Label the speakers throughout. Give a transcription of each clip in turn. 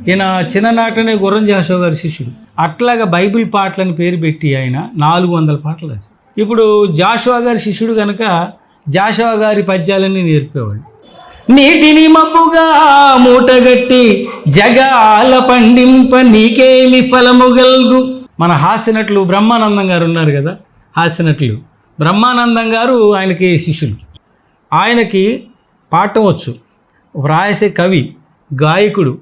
Speaker 1: ఈయన చిన్ననాటనే గుర్రం జాషువా గారి శిష్యుడు. అట్లాగా బైబిల్ పాటలని పేరు పెట్టి ఆయన 400 పాటలు రాశారు. ఇప్పుడు జాషువా గారి శిష్యుడు కనుక జాషువా గారి పద్యాలన్నీ నేర్పేవాళ్ళు. నీటిని మబ్బుగా మూటగట్టి జగాల పండింప నీకేమి ఫలము గల్గు. మన హాస్యనటులు బ్రహ్మానందం గారు ఉన్నారు కదా, హాస్యనటులు బ్రహ్మానందం గారు ఆయనకి శిష్యులు. ఆయనకి పాడటం వచ్చు, వ్రాసే కవి, గాయకుడు,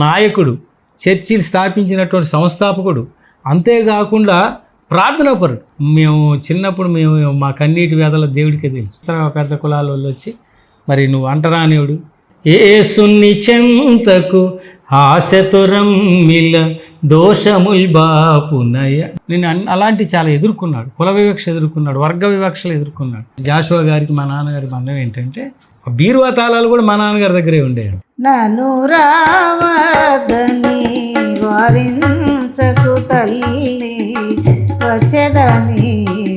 Speaker 1: నాయకుడు, చర్చిలు స్థాపించినటువంటి సంస్థాపకుడు, అంతేకాకుండా ప్రార్థనాపరుడు. మేము చిన్నప్పుడు మా కన్నీటి వేదల దేవుడికే తెలుసు. పెద్ద కులాల వాళ్ళు వచ్చి మరి నువ్వు అంటరానివుడు యేసుని చెంతకు ఆశతురం మిల దోషముల్ బాపునయ. నేను అలాంటి చాలా ఎదుర్కొన్నాడు. కుల వివక్ష ఎదుర్కొన్నాడు, వర్గ వివక్షలు ఎదుర్కొన్నాడు. జాషువా గారికి మా నాన్నగారి బంధం ఏంటంటే బీరువా తాళాలు కూడా మా నాన్నగారి దగ్గరే ఉండేవి.
Speaker 2: నన్ను రావదని వారించకు తల్లి వచ్చేదని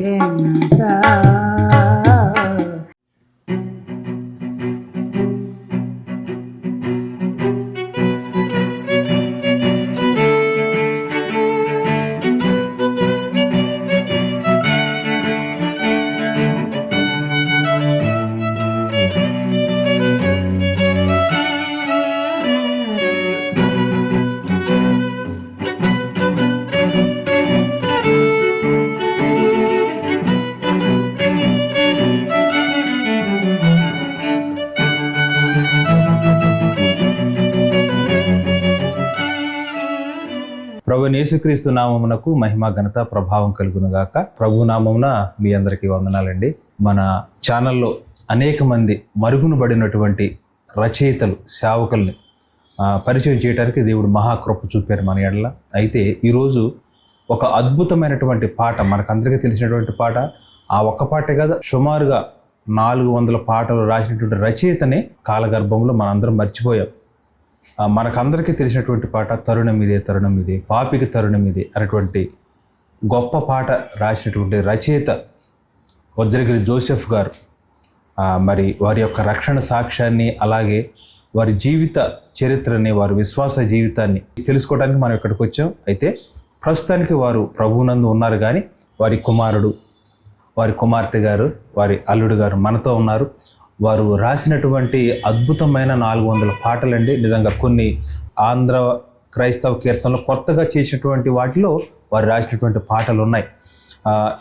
Speaker 2: వెనుక.
Speaker 3: ప్రభు యేసుక్రీస్తు నామమునకు మహిమ ఘనత ప్రభావం కలుగునుగాక. ప్రభు నామమున మీ అందరికీ వందనాలండి. మన ఛానల్లో అనేక మంది మరుగునబడినటువంటి రచయితలు, సేవకుల్ని పరిచయం చేయడానికి దేవుడు మహాకృప చూపారు మన ఎడల. అయితే ఈరోజు ఒక అద్భుతమైనటువంటి పాట, మనకందరికీ తెలిసినటువంటి పాట, ఆ ఒక్క పాటే కాదు, సుమారుగా 400 పాటలు రాసినటువంటి రచయితని కాలగర్భంలో మనందరం మర్చిపోయాం. మనకందరికీ తెలిసినటువంటి పాట తరుణం ఇదే తరుణం ఇదే, పాపికి తరుణం ఇదే అనేటువంటి గొప్ప పాట రాసినటువంటి రచయిత వజ్రగిరి జోసెఫ్ గారు. మరి వారి యొక్క రక్షణ సాక్ష్యాన్ని, అలాగే వారి జీవిత చరిత్రని, వారి విశ్వాస జీవితాన్ని తెలుసుకోవడానికి మనం ఇక్కడికి వచ్చాం. అయితే ప్రస్తుతానికి వారు ప్రభువునందు ఉన్నారు, కానీ వారి కుమారుడు, వారి కుమార్తె గారు, వారి అల్లుడు గారు మనతో ఉన్నారు. వారు రాసినటువంటి అద్భుతమైన 400 పాటలండి. నిజంగా కొన్ని ఆంధ్ర క్రైస్తవ కీర్తనలు కొత్తగా చేసినటువంటి వాటిలో వారు రాసినటువంటి పాటలు ఉన్నాయి.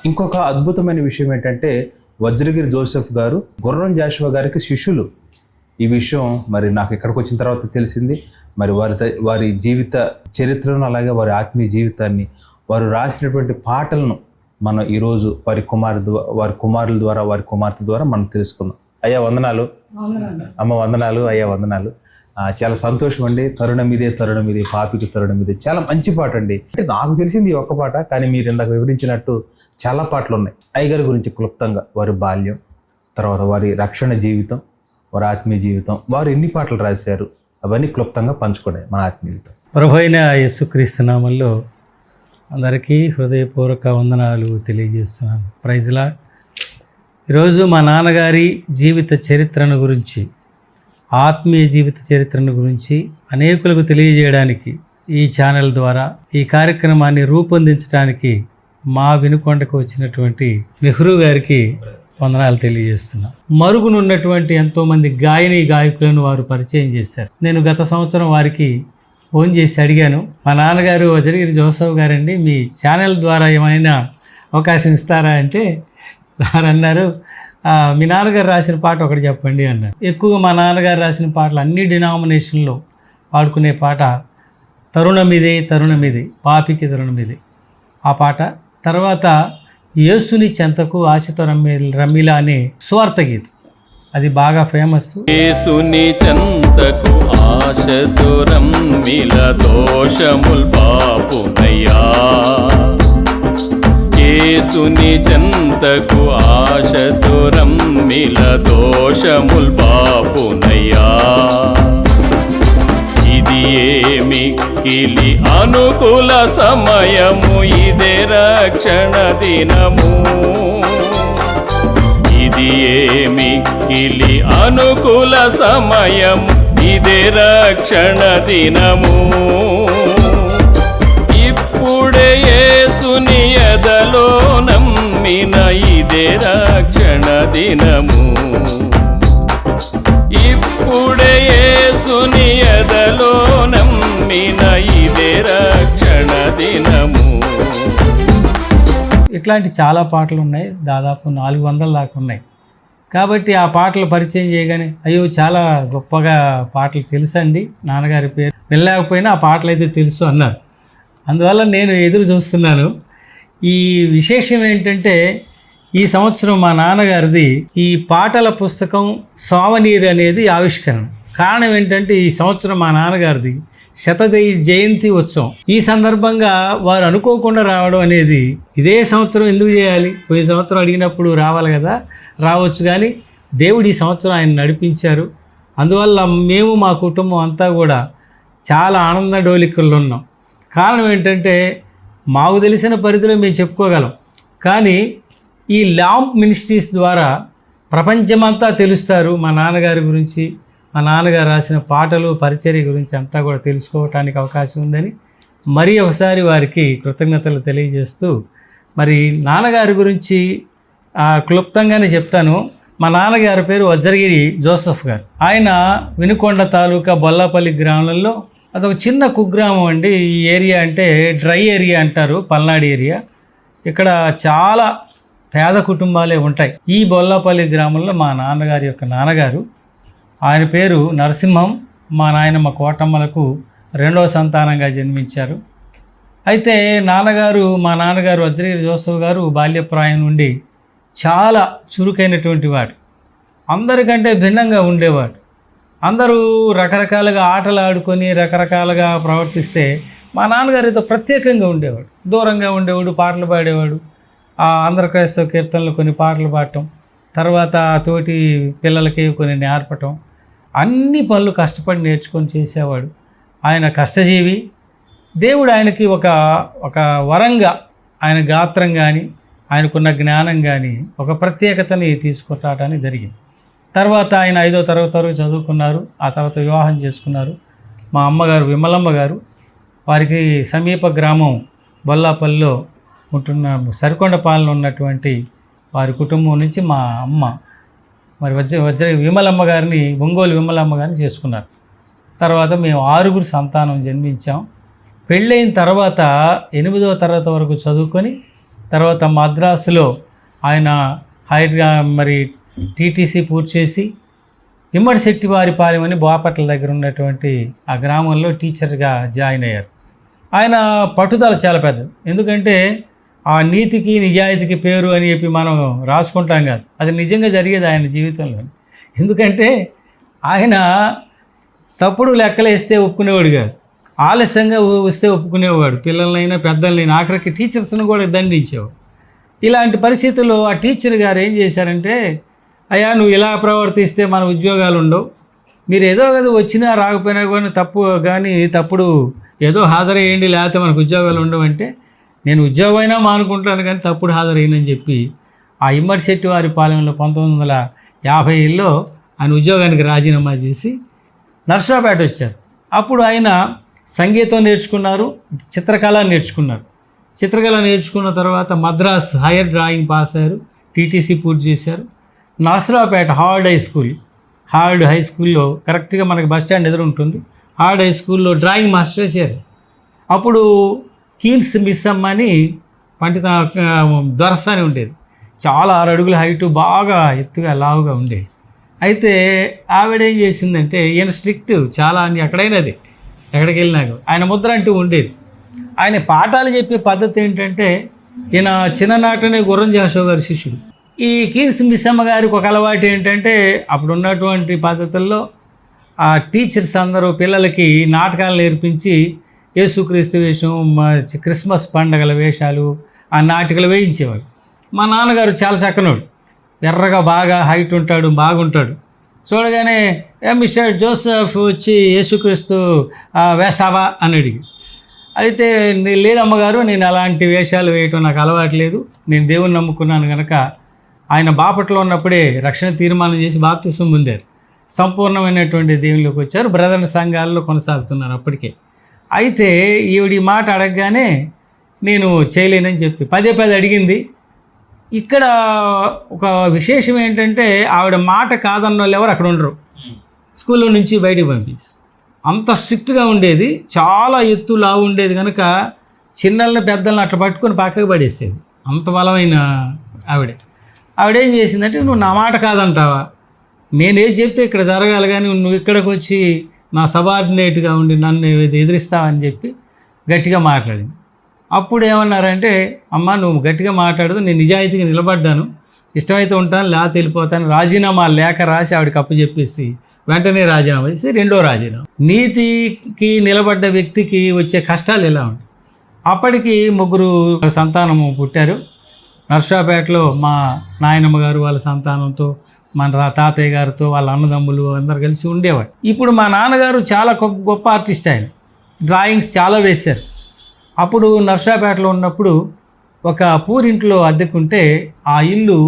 Speaker 3: ఇంకొక అద్భుతమైన విషయం ఏంటంటే వజ్రగిరి జోసెఫ్ గారు గుర్రం జాషువా గారికి శిష్యులు. ఈ విషయం మరి నాకు ఇక్కడికి వచ్చిన తర్వాత తెలిసింది. మరి వారి జీవిత చరిత్రను, అలాగే వారి ఆత్మీయ జీవితాన్ని, వారు రాసినటువంటి పాటలను మనం ఈరోజు వారి కుమారుల ద్వారా, వారి కుమార్తె ద్వారా మనం తెలుసుకుందాం. అయ్యా వందనాలు, అమ్మ వందనాలు, అయ్యా వందనాలు. చాలా సంతోషం అండి. తరుణం ఇదే తరుణం ఇదే, పాపికి తరుణం ఇదే చాలా మంచి పాట అండి. అంటే నాకు తెలిసింది ఒక్క పాట, కానీ మీరు ఇందాక వివరించినట్టు చాలా పాటలు ఉన్నాయి. అయ్యగారి గురించి క్లుప్తంగా, వారి బాల్యం, తర్వాత వారి రక్షణ జీవితం, వారి ఆత్మీయ జీవితం, వారు ఎన్ని పాటలు రాశారు, అవన్నీ క్లుప్తంగా పంచుకోండి మన ఆత్మీయత.
Speaker 1: ప్రభువైన యేసుక్రీస్తు నామములో అందరికీ హృదయపూర్వక వందనాలు తెలియజేస్తున్నాను. Praise lord. ఈరోజు మా నాన్నగారి జీవిత చరిత్రను గురించి, ఆత్మీయ జీవిత చరిత్రను గురించి అనేకులకు తెలియజేయడానికి ఈ ఛానల్ ద్వారా ఈ కార్యక్రమాన్ని రూపొందించడానికి మా వినుకొండకు వచ్చినటువంటి నెహ్రూ గారికి వందనాలు తెలియజేస్తున్నాం. మరుగునున్నటువంటి ఎంతోమంది గాయకులను వారు పరిచయం చేశారు. నేను గత సంవత్సరం వారికి ఫోన్ చేసి అడిగాను, మా నాన్నగారు వజ్రగిరి జోసెఫ్ గారండి, మీ ఛానల్ ద్వారా ఏమైనా అవకాశం ఇస్తారా అంటే సార్ అన్నారు, మీ నాన్నగారు రాసిన పాట ఒకటి చెప్పండి అన్నారు. ఎక్కువగా మా నాన్నగారు రాసిన పాటలు అన్ని డినామినేషన్లో పాడుకునే పాట తరుణమిదే తరుణమిదే, పాపికి తరుణమిదే ఆ పాట. తర్వాత యేసుని చెంతకు ఆశతో రమ్మిలా అనే సువార్త గీతం, అది బాగా ఫేమస్.
Speaker 4: యేసుని చెంతకు ఆశతో రమ్మిల దోషముల్ పాపునయ్యా, యేసుని చెంతకు ఆశతో రమ్మిల దోషముల్ పాపునయ్యా. ఇది మిక్కిలి అనుకూల సమయము, ఇదే రక్షణ దినము. ఇది మిక్కిలి అనుకూల సమయము, ఇదే రక్షణ దినము. ఇప్పుడే యేసుని ఎదలో నమ్మిన ఇదే రక్షణ దినము. ఇప్పుడే యేసుని ఎదలో నమ్మిన ఇదే రక్షణ దినము.
Speaker 1: ఇట్లాంటి చాలా పాటలు ఉన్నాయి, దాదాపు 400 దాకా ఉన్నాయి. కాబట్టి ఆ పాటలు పరిచయం చేయగానే అయ్యో చాలా గొప్పగా పాటలు తెలుసండి, నాన్నగారి పేరు వెళ్ళలేకపోయినా ఆ పాటలు అయితే తెలుసు అన్నారు. అందువల్ల నేను ఎదురు చూస్తున్నాను. ఈ విశేషం ఏంటంటే ఈ సంవత్సరం మా నాన్నగారిది ఈ పాటల పుస్తకం సావనీర్ అనేది ఆవిష్కరణ. కారణం ఏంటంటే ఈ సంవత్సరం మా నాన్నగారిది జయంతి ఉత్సవం. ఈ సందర్భంగా వారు అనుకోకుండా రావడం అనేది ఇదే సంవత్సరం ఎందుకు చేయాలి, పోయిన సంవత్సరం అడిగినప్పుడు రావాలి కదా, రావచ్చు. కానీ దేవుడు ఈ సంవత్సరం ఆయన నడిపించారు. అందువల్ల మేము మా కుటుంబం అంతా కూడా చాలా ఆనంద డోలికల్లో ఉన్నాం. కారణం ఏంటంటే మాకు తెలిసిన పరిధిలో మేము చెప్పుకోగలం, కానీ ఈ ల్యాంప్ మినిస్ట్రీస్ ద్వారా ప్రపంచమంతా తెలుస్తారు మా నాన్నగారి గురించి, మా నాన్నగారు రాసిన పాటలు పరిచర్య గురించి అంతా కూడా తెలుసుకోవటానికి అవకాశం ఉందని మరీ ఒకసారి వారికి కృతజ్ఞతలు తెలియజేస్తూ, మరి నాన్నగారి గురించి క్లుప్తంగానే చెప్తాను. మా నాన్నగారి పేరు వజ్రగిరి జోసఫ్ గారు. ఆయన వినుకొండ తాలూకా బొల్లాపల్లి గ్రామంలో అదొక చిన్న కుగ్రామం అండి. ఈ ఏరియా అంటే డ్రై ఏరియా అంటారు, పల్నాడు ఏరియా. ఇక్కడ చాలా పేద కుటుంబాలే ఉంటాయి. ఈ బొల్లాపల్లి గ్రామంలో మా నాన్నగారి యొక్క నాన్నగారు, ఆయన పేరు నరసింహం, మా నాయనమ్మ కోటమ్మలకు 2వ సంతానంగా జన్మించారు. అయితే మా నాన్నగారు వజ్రగిరి జోసఫ్ గారు బాల్యప్రాయం నుండి చాలా చురుకైనటువంటి వాడు, అందరికంటే భిన్నంగా ఉండేవాడు. అందరూ రకరకాలుగా ఆటలు ఆడుకొని రకరకాలుగా ప్రవర్తిస్తే మా నాన్నగారితో ప్రత్యేకంగా ఉండేవాడు, దూరంగా ఉండేవాడు, పాటలు పాడేవాడు. ఆంధ్ర క్రైస్తవ కీర్తనలు కొన్ని పాటలు పాడటం, తర్వాత తోటి పిల్లలకి కొన్ని నేర్పటం, అన్ని పనులు కష్టపడి నేర్చుకొని చేసేవాడు. ఆయన కష్టజీవి. దేవుడు ఆయనకి ఒక వరంగా ఆయన గాత్రం కానీ ఆయనకున్న జ్ఞానం కానీ ఒక ప్రత్యేకతని తీసుకురావడానికి జరిగింది. తర్వాత ఆయన 5వ తరగతి వరకు చదువుకున్నారు. ఆ తర్వాత వివాహం చేసుకున్నారు. మా అమ్మగారు విమలమ్మ గారు, వారికి సమీప గ్రామం బొల్లాపల్లిలో ఉంటున్న సరికొండపాలెంలో ఉన్నటువంటి వారి కుటుంబం నుంచి మా అమ్మ మరి విమలమ్మ గారిని, ఒంగోలు విమలమ్మ గారిని చేసుకున్నారు. తర్వాత మేము 6 సంతానం జన్మించాం. పెళ్ళైన తర్వాత 8వ తరగతి వరకు చదువుకొని తర్వాత మద్రాసులో ఆయన మరి టీటీసీ పూర్తి చేసి ఇమ్మడి శెట్టివారిపాలెం అని బాపట్ల దగ్గర ఉన్నటువంటి ఆ గ్రామంలో టీచర్గా జాయిన్ అయ్యారు. ఆయన పట్టుదల చాలా పెద్దది. ఎందుకంటే ఆ నీతికి నిజాయితీకి పేరు అని చెప్పి మనం రాసుకుంటాం కాదు, అది నిజంగా జరిగేది ఆయన జీవితంలో. ఎందుకంటే ఆయన తప్పుడు లెక్కలు వేస్తే ఒప్పుకునేవాడు కాదు, ఆలస్యంగా వస్తే ఒప్పుకునేవాడు. పిల్లలైనా పెద్దలైనా, ఆఖరికి టీచర్స్ని కూడా దండించేవాడు. ఇలాంటి పరిస్థితుల్లో ఆ టీచర్ గారు ఏం చేశారంటే, అయ్యా నువ్వు ఇలా ప్రవర్తిస్తే మన ఉద్యోగాలు ఉండవు, మీరు ఏదో కదా వచ్చినా రాకపోయినా కూడా తప్పుడు ఏదో హాజరయ్యండి, లేకపోతే మనకు ఉద్యోగాలు ఉండవు అంటే, నేను ఉద్యోగమైనా మానుకుంటాను కానీ తప్పుడు హాజరయ్యనని చెప్పి ఆ ఇమ్మడి శెట్టివారిపాలెంలో 1950లో ఆయన ఉద్యోగానికి రాజీనామా చేసి నర్సాపేట వచ్చారు. అప్పుడు ఆయన సంగీతం నేర్చుకున్నారు, చిత్రకళ నేర్చుకున్నారు. చిత్రకళ నేర్చుకున్న తర్వాత మద్రాస్ హైయర్ డ్రాయింగ్ పాస్ అయ్యారు, టీటీసీ పూర్తి చేశారు. నర్సరావుపేట హార్డ్ హై స్కూల్లో కరెక్ట్గా మనకి బస్ స్టాండ్ ఎదురు ఉంటుంది. హార్డ్ హై స్కూల్లో డ్రాయింగ్ మాస్టర్ చేశారు. అప్పుడు కీన్స్ మిస్ అమ్మ అని పండిత దొరసాని ఉండేది, చాలా 6 అడుగుల హైటు, బాగా ఎత్తుగా లావుగా ఉండేది. అయితే ఆవిడ ఏం చేసిందంటే, ఈయన స్ట్రిక్ట్ చాలా అని ఎక్కడైనా అది ఎక్కడికి వెళ్ళినాక ఆయన ముద్ర అంటూ ఉండేది. ఆయన పాఠాలు చెప్పే పద్ధతి ఏంటంటే, ఈయన చిన్ననాటనే గుర్రం జాషో గారి శిష్యుడు. ఈ కీన్స్ మిస్సమ్మ గారికి ఒక అలవాటు ఏంటంటే, అప్పుడు ఉన్నటువంటి పద్ధతుల్లో ఆ టీచర్స్ అందరూ పిల్లలకి నాటకాలు నేర్పించి యేసుక్రీస్తు వేషం, క్రిస్మస్ పండగల వేషాలు, ఆ నాటికలు వేయించేవాడు. మా నాన్నగారు చాలా చక్కనోడు, ఎర్రగా బాగా హైట్ ఉంటాడు, బాగుంటాడు. చూడగానే మిస్టర్ జోసెఫ్ వచ్చి యేసుక్రీస్తు వేసావా అని అడిగి, అయితే లేదమ్మగారు, నేను అలాంటి వేషాలు వేయటం నాకు అలవాటు లేదు, నేను దేవుని నమ్ముకున్నాను కనుక. ఆయన బాపట్లో ఉన్నప్పుడే రక్షణ తీర్మానం చేసి బాప్తిసం పొందారు. సంపూర్ణమైనటువంటి దేవుళ్ళకి వచ్చారు. బ్రదర్ సంఘాల్లో కొనసాగుతున్నారు అప్పటికే. అయితే ఈవిడ ఈ మాట అడగగానే నేను చేయలేనని చెప్పి పదే అడిగింది. ఇక్కడ ఒక విశేషం ఏంటంటే ఆవిడ మాట కాదన్న వాళ్ళు ఎవరు అక్కడ ఉండరు. స్కూల్లో నుంచి బయటికి పంపించి అంత స్ట్రిక్ట్గా ఉండేది. చాలా ఎత్తు లావు ఉండేది కనుక చిన్నల్ని పెద్దల్ని అట్లా పట్టుకొని పక్కకు పడేసేది. అంత బలమైన ఆవిడేం చేసిందంటే, నువ్వు నా మాట కాదంటావా, నేనేది చెప్తే ఇక్కడ జరగాలి కానీ నువ్వు ఇక్కడికి వచ్చి నా సబార్డినేట్గా ఉండి నన్ను ఎదిరిస్తావని చెప్పి గట్టిగా మాట్లాడింది. అప్పుడు ఏమన్నారంటే, అమ్మ నువ్వు గట్టిగా మాట్లాడదు, నేను నిజాయితీగా నిలబడ్డాను, ఇష్టమైతే ఉంటాను లేకపోతే వెళ్ళిపోతాను, రాజీనామా లేఖ రాసి ఆవిడకి అప్పు చెప్పేసి వెంటనే రాజీనామా చేసి రెండో రాజీనామా. నీతికి నిలబడ్డ వ్యక్తికి వచ్చే కష్టాలు ఎలా ఉంటాయి. అప్పటికి 3 సంతానము పుట్టారు. నర్సాపేటలో మా నాయనమ్మ గారు వాళ్ళ సంతానంతో, మన తాతయ్య గారితో, వాళ్ళ అన్నదమ్ములు అందరు కలిసి ఉండేవాడు. ఇప్పుడు మా నాన్నగారు చాలా గొప్ప ఆర్టిస్ట్, ఆయన డ్రాయింగ్స్ చాలా వేశారు. అప్పుడు నర్సాపేటలో ఉన్నప్పుడు ఒక పూరింట్లో అద్దెకుంటే ఆ ఇల్లు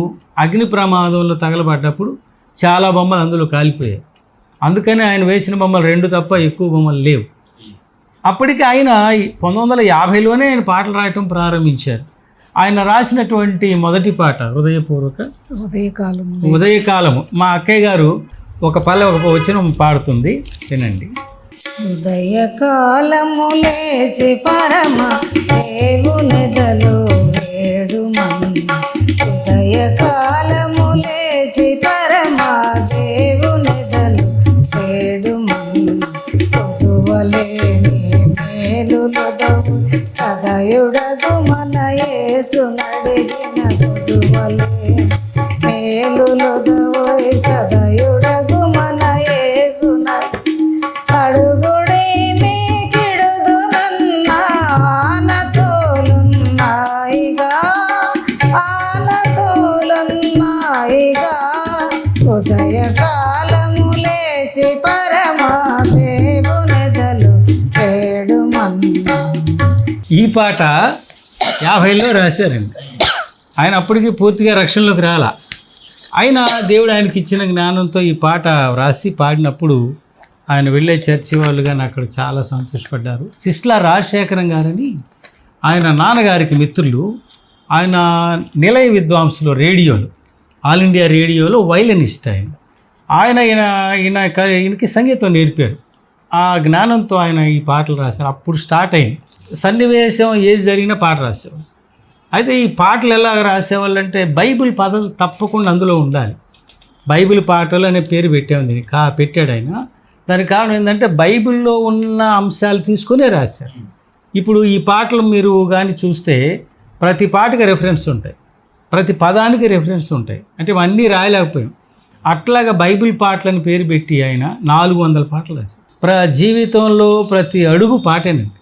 Speaker 1: అగ్ని ప్రమాదంలో తగలబడ్డప్పుడు చాలా బొమ్మలు అందులో కాలిపోయాయి. అందుకని ఆయన వేసిన బొమ్మలు 2 తప్ప ఎక్కువ బొమ్మలు లేవు. అప్పటికి ఆయన 1950లోనే ఆయన పాటలు రాయటం ప్రారంభించారు. ఆయన రాసినటువంటి మొదటి పాట ఉదయకాలము. మా అక్కయ్య గారు ఒక వచనం పాడుతుంది, వినండి.
Speaker 2: ఉదయకాలము లేచి పరమ దేవునిదలో వేడుమని, ఉదయకాలము లేచి పరమ దేవునిదలో వేడుమని, పొదువలేని మేలులదవు సదయుడగు మన యేసు నడిగిన, పొదువలేని మేలులదవు సదయుడగు మన యేసు అడుగుడే మీకిడుదు నన్న ఆనతోలున్నాయిగా ఉదయకాలము లేచి పరమా దేవునిదలు వేడుమన్నా.
Speaker 1: ఈ పాట 50లో రాశారండి. ఆయన అప్పటికి పూర్తిగా రక్షణలోకి రాలా. ఆయన దేవుడు ఆయనకి ఇచ్చిన జ్ఞానంతో ఈ పాట రాసి పాడినప్పుడు ఆయన వెళ్ళే చర్చి వాళ్ళు కానీ అక్కడ చాలా సంతోషపడ్డారు. సిస్లా రాజశేఖరం గారని ఆయన నాన్నగారికి మిత్రులు, ఆయన నిలయ విద్వాంసులు, రేడియోలు, ఆల్ ఇండియా రేడియోలో వైలనిస్ట్. ఈయనకి సంగీతం నేర్పారు. ఆ జ్ఞానంతో ఆయన ఈ పాటలు రాశారు. అప్పుడు స్టార్ట్ అయింది సన్నివేశం, ఏది జరిగినా పాట రాసేవాళ్ళు. అయితే ఈ పాటలు ఎలా రాసేవాళ్ళు అంటే, బైబిల్ పదాలు తప్పకుండా అందులో ఉండాలి. బైబిల్ పాటలు అనే పేరు పెట్టాము దీనికి, పెట్టాడు ఆయన. దానికి కారణం ఏంటంటే బైబిల్లో ఉన్న అంశాలు తీసుకునే రాశారు. ఇప్పుడు ఈ పాటలు మీరు కానీ చూస్తే ప్రతి పాటకి రెఫరెన్స్ ఉంటాయి, ప్రతి పదానికి రెఫరెన్స్ ఉంటాయి. అంటే అన్నీ రాయలేకపోయాం. అట్లాగా బైబిల్ పాటలని పేరు పెట్టి ఆయన 400 పాటలు రాశారు. జీవితంలో ప్రతి అడుగు పాటేనండి.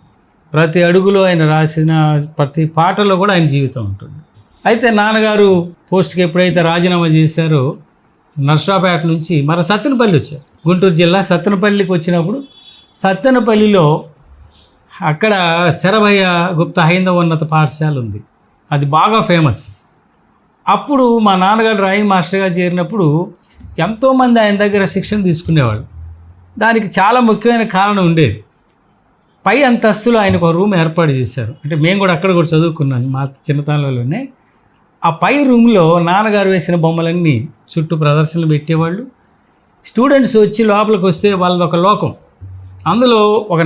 Speaker 1: ప్రతి అడుగులో ఆయన రాసిన ప్రతి పాటలో కూడా ఆయన జీవితం ఉంటుంది. అయితే నాన్నగారు పోస్ట్కి ఎప్పుడైతే రాజీనామా చేశారో నర్సాపేట నుంచి మన సత్తెనపల్లి వచ్చారు. గుంటూరు జిల్లా సత్తెనపల్లికి వచ్చినప్పుడు సత్తెనపల్లిలో అక్కడ శరభయ్య గుప్తా హైందవ ఉన్నత పాఠశాల ఉంది, అది బాగా ఫేమస్. అప్పుడు మా నాన్నగారు డ్రాయింగ్ మాస్టర్గా చేరినప్పుడు ఎంతోమంది ఆయన దగ్గర శిక్షణ తీసుకునేవాళ్ళు. దానికి చాలా ముఖ్యమైన కారణం ఉండేది. పై అంతస్తులో ఆయనకు ఒక రూమ్ ఏర్పాటు చేశారు. అంటే మేము కూడా అక్కడ కూడా చదువుకున్నాను మా చిన్నతనంలోనే. ఆ పై రూమ్లో నాన్నగారు వేసిన బొమ్మలన్నీ చుట్టూ ప్రదర్శనలు పెట్టేవాళ్ళు. స్టూడెంట్స్ వచ్చి లోపలికి వస్తే వాళ్ళది ఒక లోకం. అందులో ఒక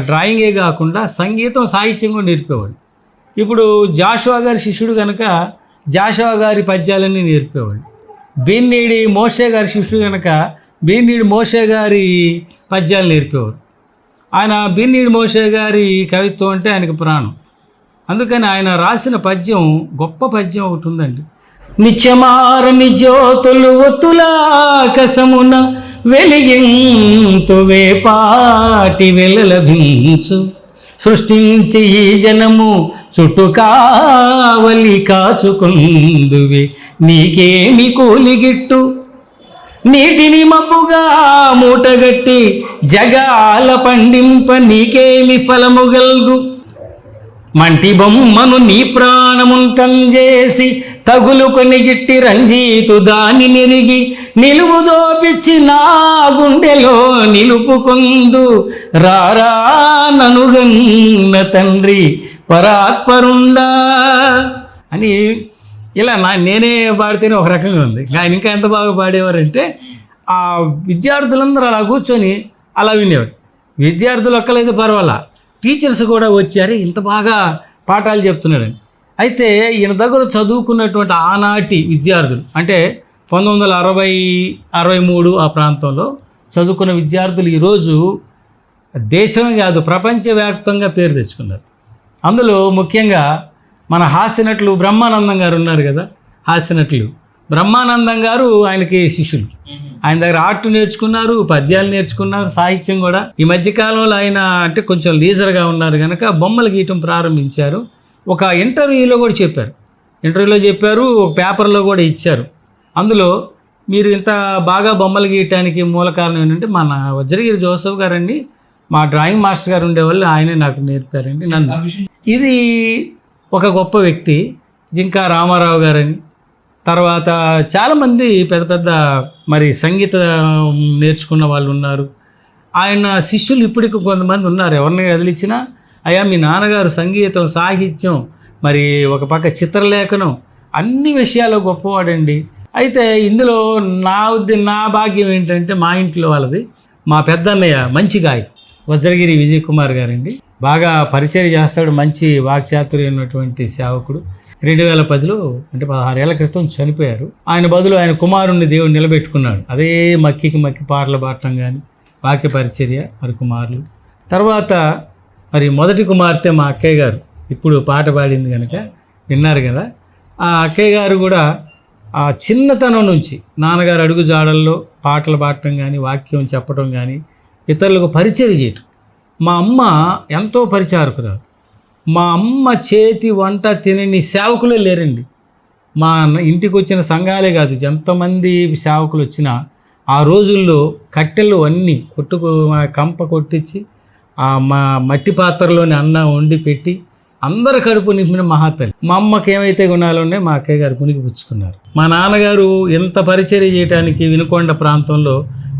Speaker 1: డ్రాయింగే కాకుండా సంగీతం, సాహిత్యం కూడా నేర్పేవాళ్ళు. ఇప్పుడు జాషువా గారి శిష్యుడు కనుక జాషువా గారి పద్యాలన్నీ నేర్పేవాళ్ళు. బీన్నీడి మోషే గారి శిష్యుడు కనుక బీన్నీడి మోషే గారి పద్యాలు నేర్పేవారు. ఆయన బీన్నీడి మోషే గారి కవిత్వం అంటే ఆయనకు ప్రాణం. అందుకని ఆయన రాసిన పద్యం, గొప్ప పద్యం ఒకటి ఉందండి. నిత్యమారని జ్యోతులు ఒత్తులాకసమున వెలిగింతు వేపాటి వెలలభించు, సృష్టించి ఈ జనము చుట్టు కావలి కాచుకుందువే, నీకేమి కూలిగిట్టు నీటిని మబ్బుగా మూటగట్టి జగాల పండింప నీకేమి ఫలముగల్గు. మంటి బొమ్మను నీ ప్రాణముంటంజేసి తగులుకొని గిట్టి రంజీతు దాని నిరిగి నిలువు దోపిచ్చి నా గుండెలో నిలుపుకొందు రారా ననుగన్న తండ్రి పరాత్పరుండా అని ఇలా నేనే పాడితేనే ఒక రకంగా ఉంది. ఆయన ఇంకా ఎంత బాగా పాడేవారంటే ఆ విద్యార్థులందరూ అలా కూర్చొని అలా వినేవారు. విద్యార్థులు ఒక్కలైతే పర్వాలా, టీచర్స్ కూడా వచ్చారు ఇంత బాగా పాఠాలు చెప్తున్నాడని. అయితే ఈయన దగ్గర చదువుకున్నటువంటి ఆనాటి విద్యార్థులు అంటే 1963 ఆ ప్రాంతంలో చదువుకున్న విద్యార్థులు ఈరోజు దేశమే కాదు ప్రపంచవ్యాప్తంగా పేరు తెచ్చుకున్నారు. అందులో ముఖ్యంగా మన హాస్యనటులు బ్రహ్మానందం గారు ఉన్నారు కదా, హాస్యనటులు బ్రహ్మానందం గారు ఆయనకి శిష్యులు. ఆయన దగ్గర ఆర్ట్ నేర్చుకున్నారు, పద్యాలు నేర్చుకున్నారు, సాహిత్యం కూడా. ఈ మధ్యకాలంలో ఆయన అంటే కొంచెం లీజర్గా ఉన్నారు కనుక బొమ్మలు గీయటం ప్రారంభించారు. ఒక ఇంటర్వ్యూలో కూడా చెప్పారు, ఒక పేపర్లో కూడా ఇచ్చారు. అందులో మీరు ఇంత బాగా బొమ్మలు గీయటానికి మూల కారణం ఏంటంటే మన వజ్రగిరి జోసఫ్ గారండి, మా డ్రాయింగ్ మాస్టర్ గారు ఉండేవాళ్ళు, ఆయనే నాకు నేర్పారండి నన్ను. ఇది ఒక గొప్ప వ్యక్తి. జింకా రామారావు గారని, తర్వాత చాలామంది పెద్ద పెద్ద మరి సంగీత నేర్చుకున్న వాళ్ళు ఉన్నారు. ఆయన శిష్యులు ఇప్పటికి కొంతమంది ఉన్నారు. ఎవరిని కదిలిచ్చినా అయ్యా మీ నాన్నగారు సంగీతం, సాహిత్యం, మరి ఒక పక్క చిత్రలేఖనం, అన్ని విషయాల్లో గొప్పవాడండి. అయితే ఇందులో నా భాగ్యం ఏంటంటే మా ఇంట్లో వాళ్ళది మా పెద్దన్నయ్య మంచి గాయకు వజ్రగిరి విజయ్ కుమార్ గారండి. బాగా పరిచయం చేస్తాడు, మంచి వాక్చాతుర్యం ఉన్నటువంటి సేవకుడు. 2010లో అంటే 16 ఏళ్ల క్రితం చనిపోయారు. ఆయన బదులు ఆయన కుమారుణ్ణి దేవుడు నిలబెట్టుకున్నాడు. అదే మక్కి పాటలు పాడటం కానీ వాక్య పరిచర్య మరి కుమారులు. తర్వాత మరి మొదటి కుమార్తె మా అక్కయ్య గారు ఇప్పుడు పాట పాడింది కనుక విన్నారు కదా. ఆ అక్కయ్య గారు కూడా ఆ చిన్నతనం నుంచి నాన్నగారు అడుగు జాడల్లో పాటలు పాడటం కానీ వాక్యం చెప్పడం కానీ ఇతరులకు పరిచయం చేయటం. మా అమ్మ ఎంతో పరిచారకురాలు. మా అమ్మ చేతి వంట తినని సేవకులే లేరండి. మా ఇంటికి వచ్చిన సంఘాలే కాదు, ఎంతమంది సేవకులు వచ్చినా ఆ రోజుల్లో కట్టెలు అన్నీ కంప కొట్టించి మా మట్టి పాత్రలోని అన్నం వండి పెట్టి అందరు కడుపు నింపిన మహాతల్లి. మా అమ్మకి ఏమైతే గుణాలు ఉన్నాయో మా అక్కయ్య గారు పునికి పుచ్చుకున్నారు. మా నాన్నగారు ఎంత పరిచర్య చేయడానికి వినుకొండ ప్రాంతంలో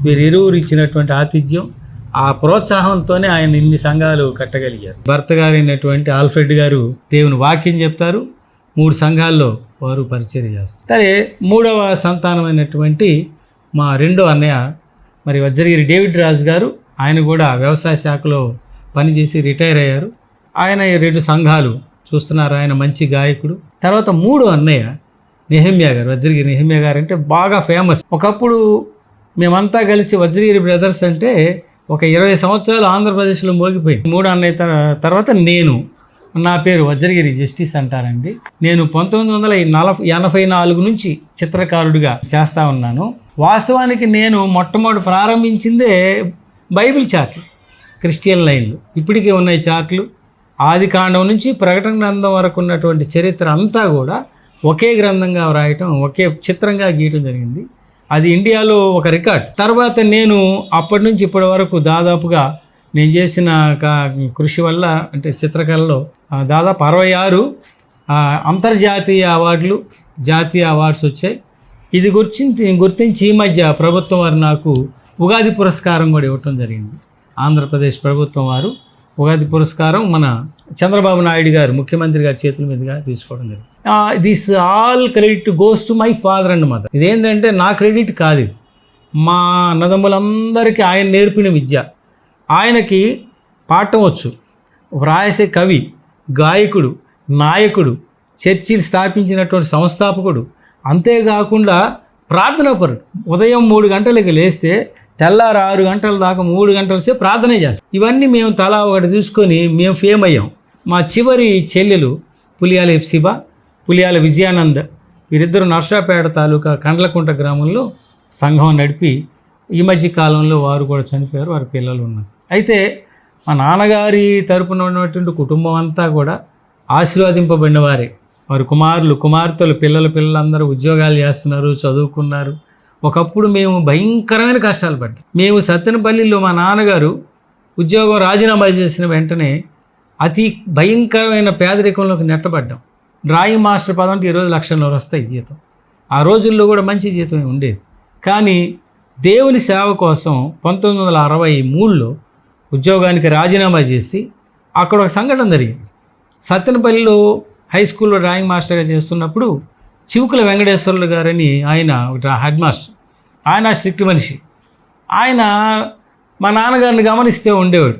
Speaker 1: వీరిరువురు ఇచ్చినటువంటి ఆతిథ్యం, ఆ ప్రోత్సాహంతోనే ఆయన ఇన్ని సంఘాలు కట్టగలిగారు. భర్త గారైనటువంటి ఆల్ఫ్రెడ్ గారు దేవుని వాక్యం చెప్తారు, 3 సంఘాల్లో వారు పరిచర్య చేస్తారు. సరే, 3వ సంతానమైనటువంటి మా రెండో అన్నయ్య మరి వజ్రగిరి డేవిడ్ రాజు గారు, ఆయన కూడా వ్యవసాయ శాఖలో పనిచేసి రిటైర్ అయ్యారు. ఆయన 2 సంఘాలు చూస్తున్నారు. ఆయన మంచి గాయకుడు. తర్వాత 3వ అన్నయ్య నెహమ్యా గారు, వజ్రగిరి నెహమ్యా గారు అంటే బాగా ఫేమస్. ఒకప్పుడు మేమంతా కలిసి వజ్రగిరి బ్రదర్స్ అంటే ఒక 20 సంవత్సరాలు ఆంధ్రప్రదేశ్లో మోగిపోయింది. 3 అన్నయ్య తర్వాత నేను, నా పేరు వజ్రగిరి జస్టిస్ అంటారండి. నేను 1984 నుంచి చిత్రకారుడిగా చేస్తూ ఉన్నాను. వాస్తవానికి నేను మొట్టమొదటి ప్రారంభించిందే బైబిల్ చార్ట్లు, క్రిస్టియన్ లైన్లు. ఇప్పటికే ఉన్నాయి చార్ట్లు. ఆది కాండం నుంచి ప్రకటన గ్రంథం వరకు ఉన్నటువంటి చరిత్ర అంతా కూడా ఒకే గ్రంథంగా వ్రాయటం, ఒకే చిత్రంగా గీయటం జరిగింది. అది ఇండియాలో ఒక రికార్డ్. తర్వాత నేను అప్పటి నుంచి ఇప్పటి వరకు దాదాపుగా నేను చేసిన కృషి వల్ల అంటే చిత్రకళలో దాదాపు 66 అంతర్జాతీయ అవార్డులు, జాతీయ అవార్డ్స్ వచ్చాయి. ఇది గుర్తించి ఈ మధ్య ప్రభుత్వం వారు నాకు ఉగాది పురస్కారం కూడా ఇవ్వటం జరిగింది. ఆంధ్రప్రదేశ్ ప్రభుత్వం వారు ఉగాది పురస్కారం మన చంద్రబాబు నాయుడు గారు ముఖ్యమంత్రి గారి చేతుల మీదుగా తీసుకోవడం జరిగింది. This all credit goes to my father and mother. ఇదేంటంటే నా క్రెడిట్ కాదు, ఇది మా అన్నదమ్ములందరికీ ఆయన నేర్పిన విద్య. ఆయనకి పాఠం వచ్చు, వ్రాయసే కవి, గాయకుడు, నాయకుడు, చర్చిలు స్థాపించినటువంటి సంస్థాపకుడు. అంతేకాకుండా ప్రార్థనాపరుడు. ఉదయం 3 గంటలకి లేస్తే తెల్లారు 6 గంటల దాకా 3 గంటల సేపు ప్రార్థనే చేస్తాం. ఇవన్నీ మేము తలా ఒకటి తీసుకొని మేము ఫేమ్ అయ్యాం. మా చివరి చెల్లెలు పులియాల ఎప్సిబా, పులియాల విజయానంద, వీరిద్దరు నర్సాపేట తాలూకా కండ్లకుంట గ్రామంలో సంఘం నడిపి ఈ మధ్య కాలంలో వారు కూడా చనిపోయారు. వారి పిల్లలు ఉన్నారు. అయితే మా నాన్నగారి తరపున ఉన్నటువంటి కుటుంబం అంతా కూడా ఆశీర్వదింపబడిన వారే. వారి కుమారులు, కుమార్తెలు, పిల్లలందరూ ఉద్యోగాలు చేస్తున్నారు, చదువుకున్నారు. ఒకప్పుడు మేము భయంకరమైన కష్టాలు పడ్డాం. మేము సత్తెనపల్లిలో మా నాన్నగారు ఉద్యోగం రాజీనామా చేసిన వెంటనే అతి భయంకరమైన పేదరికంలోకి నెట్టబడ్డాం. డ్రాయింగ్ మాస్టర్ పదం అంటే ఈరోజు 1,00,000 వస్తాయి జీతం. ఆ రోజుల్లో కూడా మంచి జీతమే ఉండేది. కానీ దేవుని సేవ కోసం 1963లో ఉద్యోగానికి రాజీనామా చేసి అక్కడ ఒక సంఘటన జరిగింది. సత్తెనపల్లిలో హై స్కూల్లో డ్రాయింగ్ మాస్టర్గా చేస్తున్నప్పుడు చివుకుల వెంకటేశ్వర్లు గారని ఆయన హెడ్ మాస్టర్, ఆయన స్ట్రిక్ట్ మనిషి. ఆయన మా నాన్నగారిని గమనిస్తే ఉండేవాడు.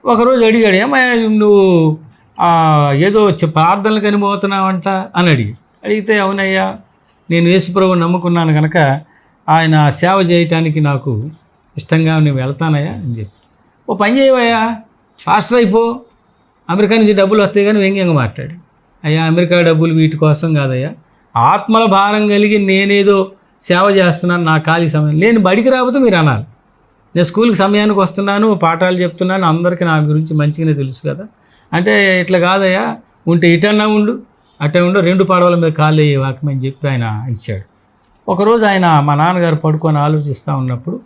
Speaker 1: ఒకరోజు అడిగాడు, ఏమయ్యా నువ్వు ఏదో ప్రార్థనలకు అనిపోతున్నావంట అని అడిగితే, అవునయ్యా నేను యేసుప్రభువుని నమ్ముకున్నాను కనుక ఆయన సేవ చేయటానికి నాకు ఇష్టంగా నేను వెళ్తానయ్యా అని చెప్పి, ఓ పని చేయవయ్యా ఫాస్టర్ అయిపో, అమెరికా నుంచి డబ్బులు వస్తాయి కానీ వ్యంగ్యంగా మాట్లాడు. అయ్యా అమెరికా డబ్బులు వీటి కోసం కాదయ్యా, ఆత్మల భారం కలిగి నేనేదో సేవ చేస్తున్నాను, నా ఖాళీ సమయం నేను బడికి రాకపోతే మీరు అనాలి. నేను స్కూల్కి సమయానికి వస్తున్నాను, పాఠాలు చెప్తున్నాను, అందరికీ నా గురించి మంచిగానే తెలుసు కదా అంటే, ఇట్లా కాదయ్యా ఉంటే ఇటన్నా ఉండు అట్టే ఉండు, 2 పడవల మీద కాళ్ళు వేయ వాక్యమని చెప్పి ఆయన ఇచ్చాడు. ఒకరోజు ఆయన మా నాన్నగారు పడుకొని ఆలోచిస్తూ ఉన్నప్పుడు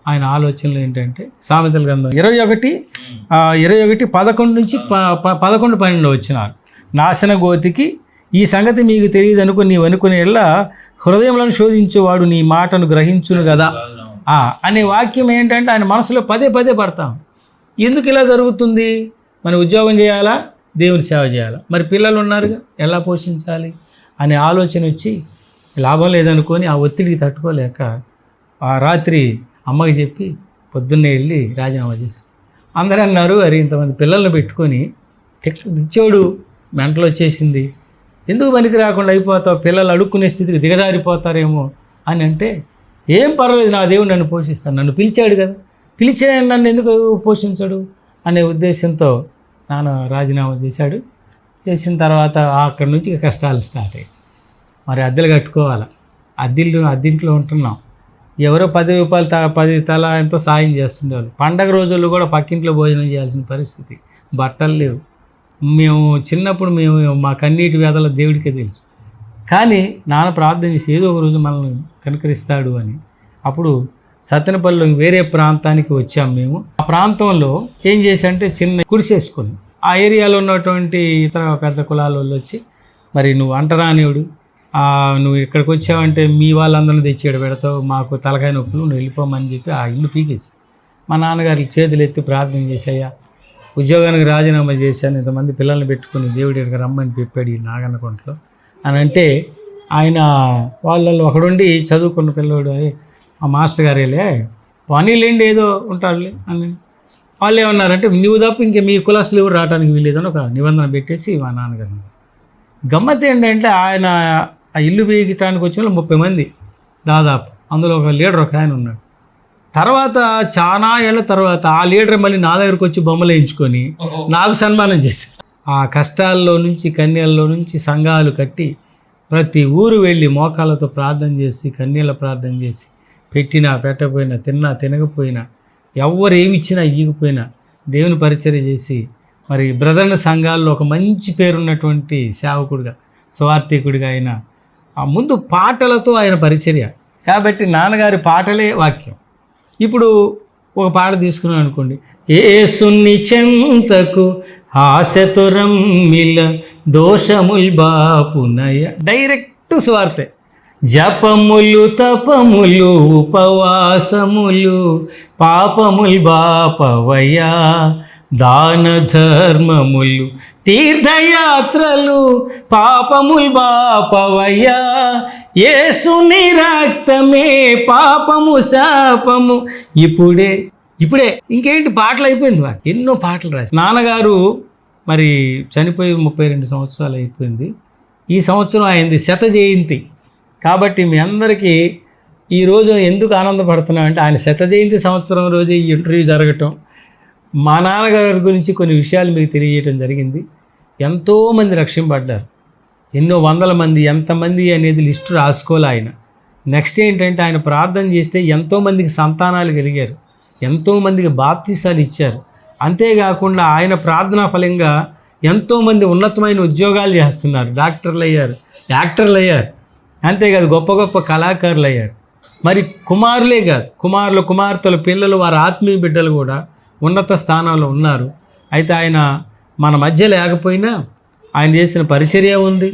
Speaker 1: ఆయన ఆలోచనలు ఏంటంటే, సామెతల గ్రంథం 21:11 నుంచి 11-12 వచ్చినారు. నాశన గోతికి ఈ సంగతి మీకు తెలియదు అనుకుని నీవు అనుకునే హృదయంలో శోధించేవాడు నీ మాటను గ్రహించును కదా అనే వాక్యం ఏంటంటే, ఆయన మనసులో పదే పడతాం. ఎందుకు ఇలా జరుగుతుంది? మనం ఉద్యోగం చేయాలా, దేవుని సేవ చేయాలా, మరి పిల్లలు ఉన్నారుగా ఎలా పోషించాలి అనే ఆలోచన వచ్చి లాభం లేదనుకొని ఆ ఒత్తిడికి తట్టుకోలేక ఆ రాత్రి అమ్మకి చెప్పి పొద్దున్నే వెళ్ళి రాజీనామా చేసి, అందరూ అన్నారు, అరే ఇంతమంది పిల్లల్ని పెట్టుకొని పిచ్చోడు మెంటలు వచ్చేసింది, ఎందుకు పనికి రాకుండా అయిపోతావు, పిల్లలు అడుక్కునే స్థితికి దిగజారిపోతారేమో అని అంటే, ఏం పర్వాలేదు నా దేవుడు నన్ను పోషిస్తాను, నన్ను పిలిచాడు కదా, పిలిచిన నన్ను ఎందుకు పోషించాడు అనే ఉద్దేశంతో నాన్న రాజీనామా చేశాడు. చేసిన తర్వాత అక్కడి నుంచి కష్టాలు స్టార్ట్ అయ్యాయి. మరి అద్దెలు కట్టుకోవాలి, అద్దెంట్లో ఉంటున్నాం. ఎవరో 10 రూపాయలు 10 తల ఎంతో సాయం చేస్తుండేవాళ్ళు. పండగ రోజుల్లో కూడా పక్కింట్లో భోజనం చేయాల్సిన పరిస్థితి, బట్టలు లేవు. మేము చిన్నప్పుడు మా కన్నీటి వేదల దేవుడికే తెలుసు. కానీ నాన్న ప్రార్థన చేసి ఏదో ఒక రోజు మనల్ని కనుకరిస్తాడు అని. అప్పుడు సత్తెనపల్లిలో వేరే ప్రాంతానికి వచ్చాము మేము. ఆ ప్రాంతంలో ఏం చేశారంటే చిన్న కుడిసేసుకొని ఆ ఏరియాలో ఉన్నటువంటి ఇతర పెద్ద కులాల వాళ్ళు వచ్చి, మరి నువ్వు అంటరానివుడు, నువ్వు ఇక్కడికి వచ్చావంటే మీ వాళ్ళందరినీ తెచ్చేడు పెడతావు, మాకు తలకాయ నొప్పులు, నువ్వు వెళ్ళిపోమని చెప్పి ఆ ఇల్లు పీకేసి మా నాన్నగారికి చేతులు ఎత్తి ప్రార్థన చేశాయ్యా, ఉద్యోగానికి రాజీనామా చేశాను, ఇంతమంది పిల్లల్ని పెట్టుకుని దేవుడి దగ్గర రమ్మని చెప్పాడు ఈ నాగన్నకొండలో అని అంటే, ఆయన వాళ్ళల్లో ఒకడుండి చదువుకున్న పిల్లవాడు, ఆ మాస్టర్ గారేలే పనిలేండి ఏదో ఉంటాడులే అని. వాళ్ళు ఏమన్నారంటే, నువ్వు తప్ప ఇంక మీ కులస్తులు ఎవరు రావడానికి వీలేదని ఒక నిబంధన పెట్టేసి మా నాన్నగారు. గమ్మత్ ఏంటంటే, ఆయన ఆ ఇల్లు బీగటానికి వచ్చిన 30 మంది దాదాపు, అందులో ఒక లీడర్ ఒక ఆయన ఉన్నాడు. తర్వాత చాలా ఏళ్ళ తర్వాత ఆ లీడర్ మళ్ళీ నా దగ్గరకు వచ్చి బొమ్మలు వేయించుకొని నాకు సన్మానం చేశారు. ఆ కష్టాల్లో నుంచి, కన్యల్లో నుంచి సంఘాలు కట్టి ప్రతి ఊరు వెళ్ళి మోకాళ్ళతో ప్రార్థన చేసి, కన్యల ప్రార్థన చేసి, పెట్టినా పెట్టకపోయినా, తిన్నా తినకపోయినా, ఎవరు ఏమి ఇచ్చినా ఇవ్వకపోయినా దేవుని పరిచర్య చేసి, మరి బ్రదర్ల సంఘాల్లో ఒక మంచి పేరున్నటువంటి సేవకుడిగా, స్వార్థికుడిగా ఆయన ఆ ముందు పాటలతో ఆయన పరిచర్య. కాబట్టి నాన్నగారి పాటలే వాక్యం. ఇప్పుడు ఒక పాట తీసుకున్నాం అనుకోండి, యేసుని చెంతకు ఆశతో రమ్మిల దోషముల్ బాపునయ, డైరెక్ట్ స్వార్థే. జపములు తపములు ఉపవాసములు పాపముల్ బాపవయ్యా, దాన ధర్మములు తీర్థయాత్రలు పాపముల్ బాపవయ్యా, యేసుని రక్తమే పాపము శాపము. ఇప్పుడే ఇంకేంటి పాటలు అయిపోయింది. ఎన్నో పాటలు రాసి నాన్నగారు మరి చనిపోయి 32 సంవత్సరాలు అయిపోయింది. ఈ సంవత్సరం అయింది 100వ జయంతి. కాబట్టి మీ అందరికీ ఈరోజు ఎందుకు ఆనందపడుతున్నా అంటే, ఆయన 100వ జయంతి సంవత్సరం రోజు ఈ ఇంటర్వ్యూ జరగటం, మా నాన్నగారి గురించి కొన్ని విషయాలు మీకు తెలియజేయడం జరిగింది. ఎంతోమంది రక్షింపడ్డారు, ఎన్నో వందల మంది, ఎంతమంది అనేది లిస్టు రాసుకోలే ఆయన. నెక్స్ట్ ఏంటంటే, ఆయన ప్రార్థన చేస్తే ఎంతోమందికి సంతానాలు కలిగారు, ఎంతోమందికి బాప్తిసాలు ఇచ్చారు. అంతేకాకుండా ఆయన ప్రార్థనా ఫలంగా ఎంతోమంది ఉన్నతమైన ఉద్యోగాలు చేస్తున్నారు, డాక్టర్లు అయ్యారు, యాక్టర్లు అయ్యారు, అంతేకాదు గొప్ప గొప్ప కళాకారులు అయ్యారు. మరి కుమారులే కాదు, కుమార్తెలు, పిల్లలు, వారి ఆత్మీయ బిడ్డలు కూడా ఉన్నత స్థానంలో ఉన్నారు. అయితే ఆయన మన మధ్య లేకపోయినా ఆయన చేసిన పరిచర్య ఉంది.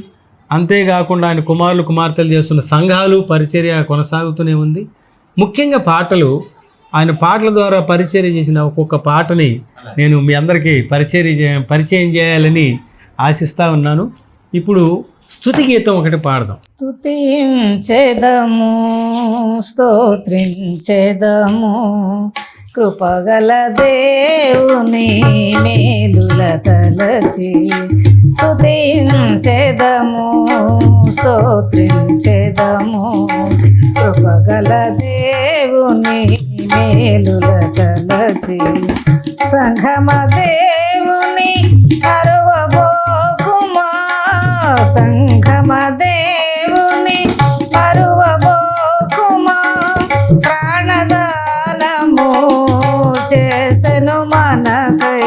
Speaker 1: అంతేకాకుండా ఆయన కుమారులు కుమార్తెలు చేస్తున్న సంఘాలు పరిచర్య కొనసాగుతూనే ఉంది. ముఖ్యంగా పాటలు, ఆయన పాటల ద్వారా పరిచర్య చేసిన ఒక్కొక్క పాటని నేను మీ అందరికీ పరిచయం చేయాలని ఆశిస్తూ ఉన్నాను. ఇప్పుడు స్తుతి గీతం ఒకటి పాడదాం.
Speaker 2: స్తుతించెదము, స్తోత్రించెదము, కృపగల దేవుని మేలుల తలచి. స్తుతించెదము, స్తోత్రించెదము, కృపగల దేవుని మేలుల తలచి. సంఘమ దేవుని మరువబోకుమా, సంఘమ దేవుని మరువబోకుమా. ప్రాణదానము చేసెను మనకై,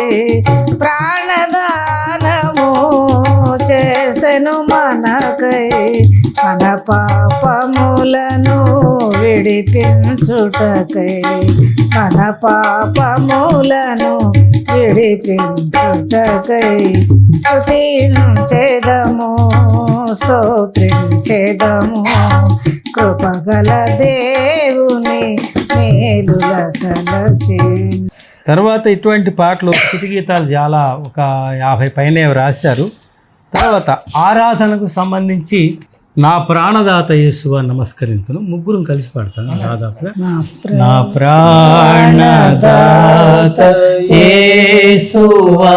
Speaker 2: ప్రాణదానము చేసెను మనకై. మన పాపములను విడిపించుటకై, మన పాపములను విడిపించుటకై. స్తుతించెదము, స్తోత్రించెదము, కృపగల దేవుని మేలుల తలచి.
Speaker 1: తర్వాత ఇటువంటి పాటలు స్తుతి గీతాలు చాలా ఒక 50 పైనే రాశారు. తర్వాత ఆరాధనకు సంబంధించి నా ప్రాణదాత యేసువా నమస్కరింతును, ముగ్గురం కలిసి పాడతాను దాదాపుగా. నా ప్రాణదాత యేసువా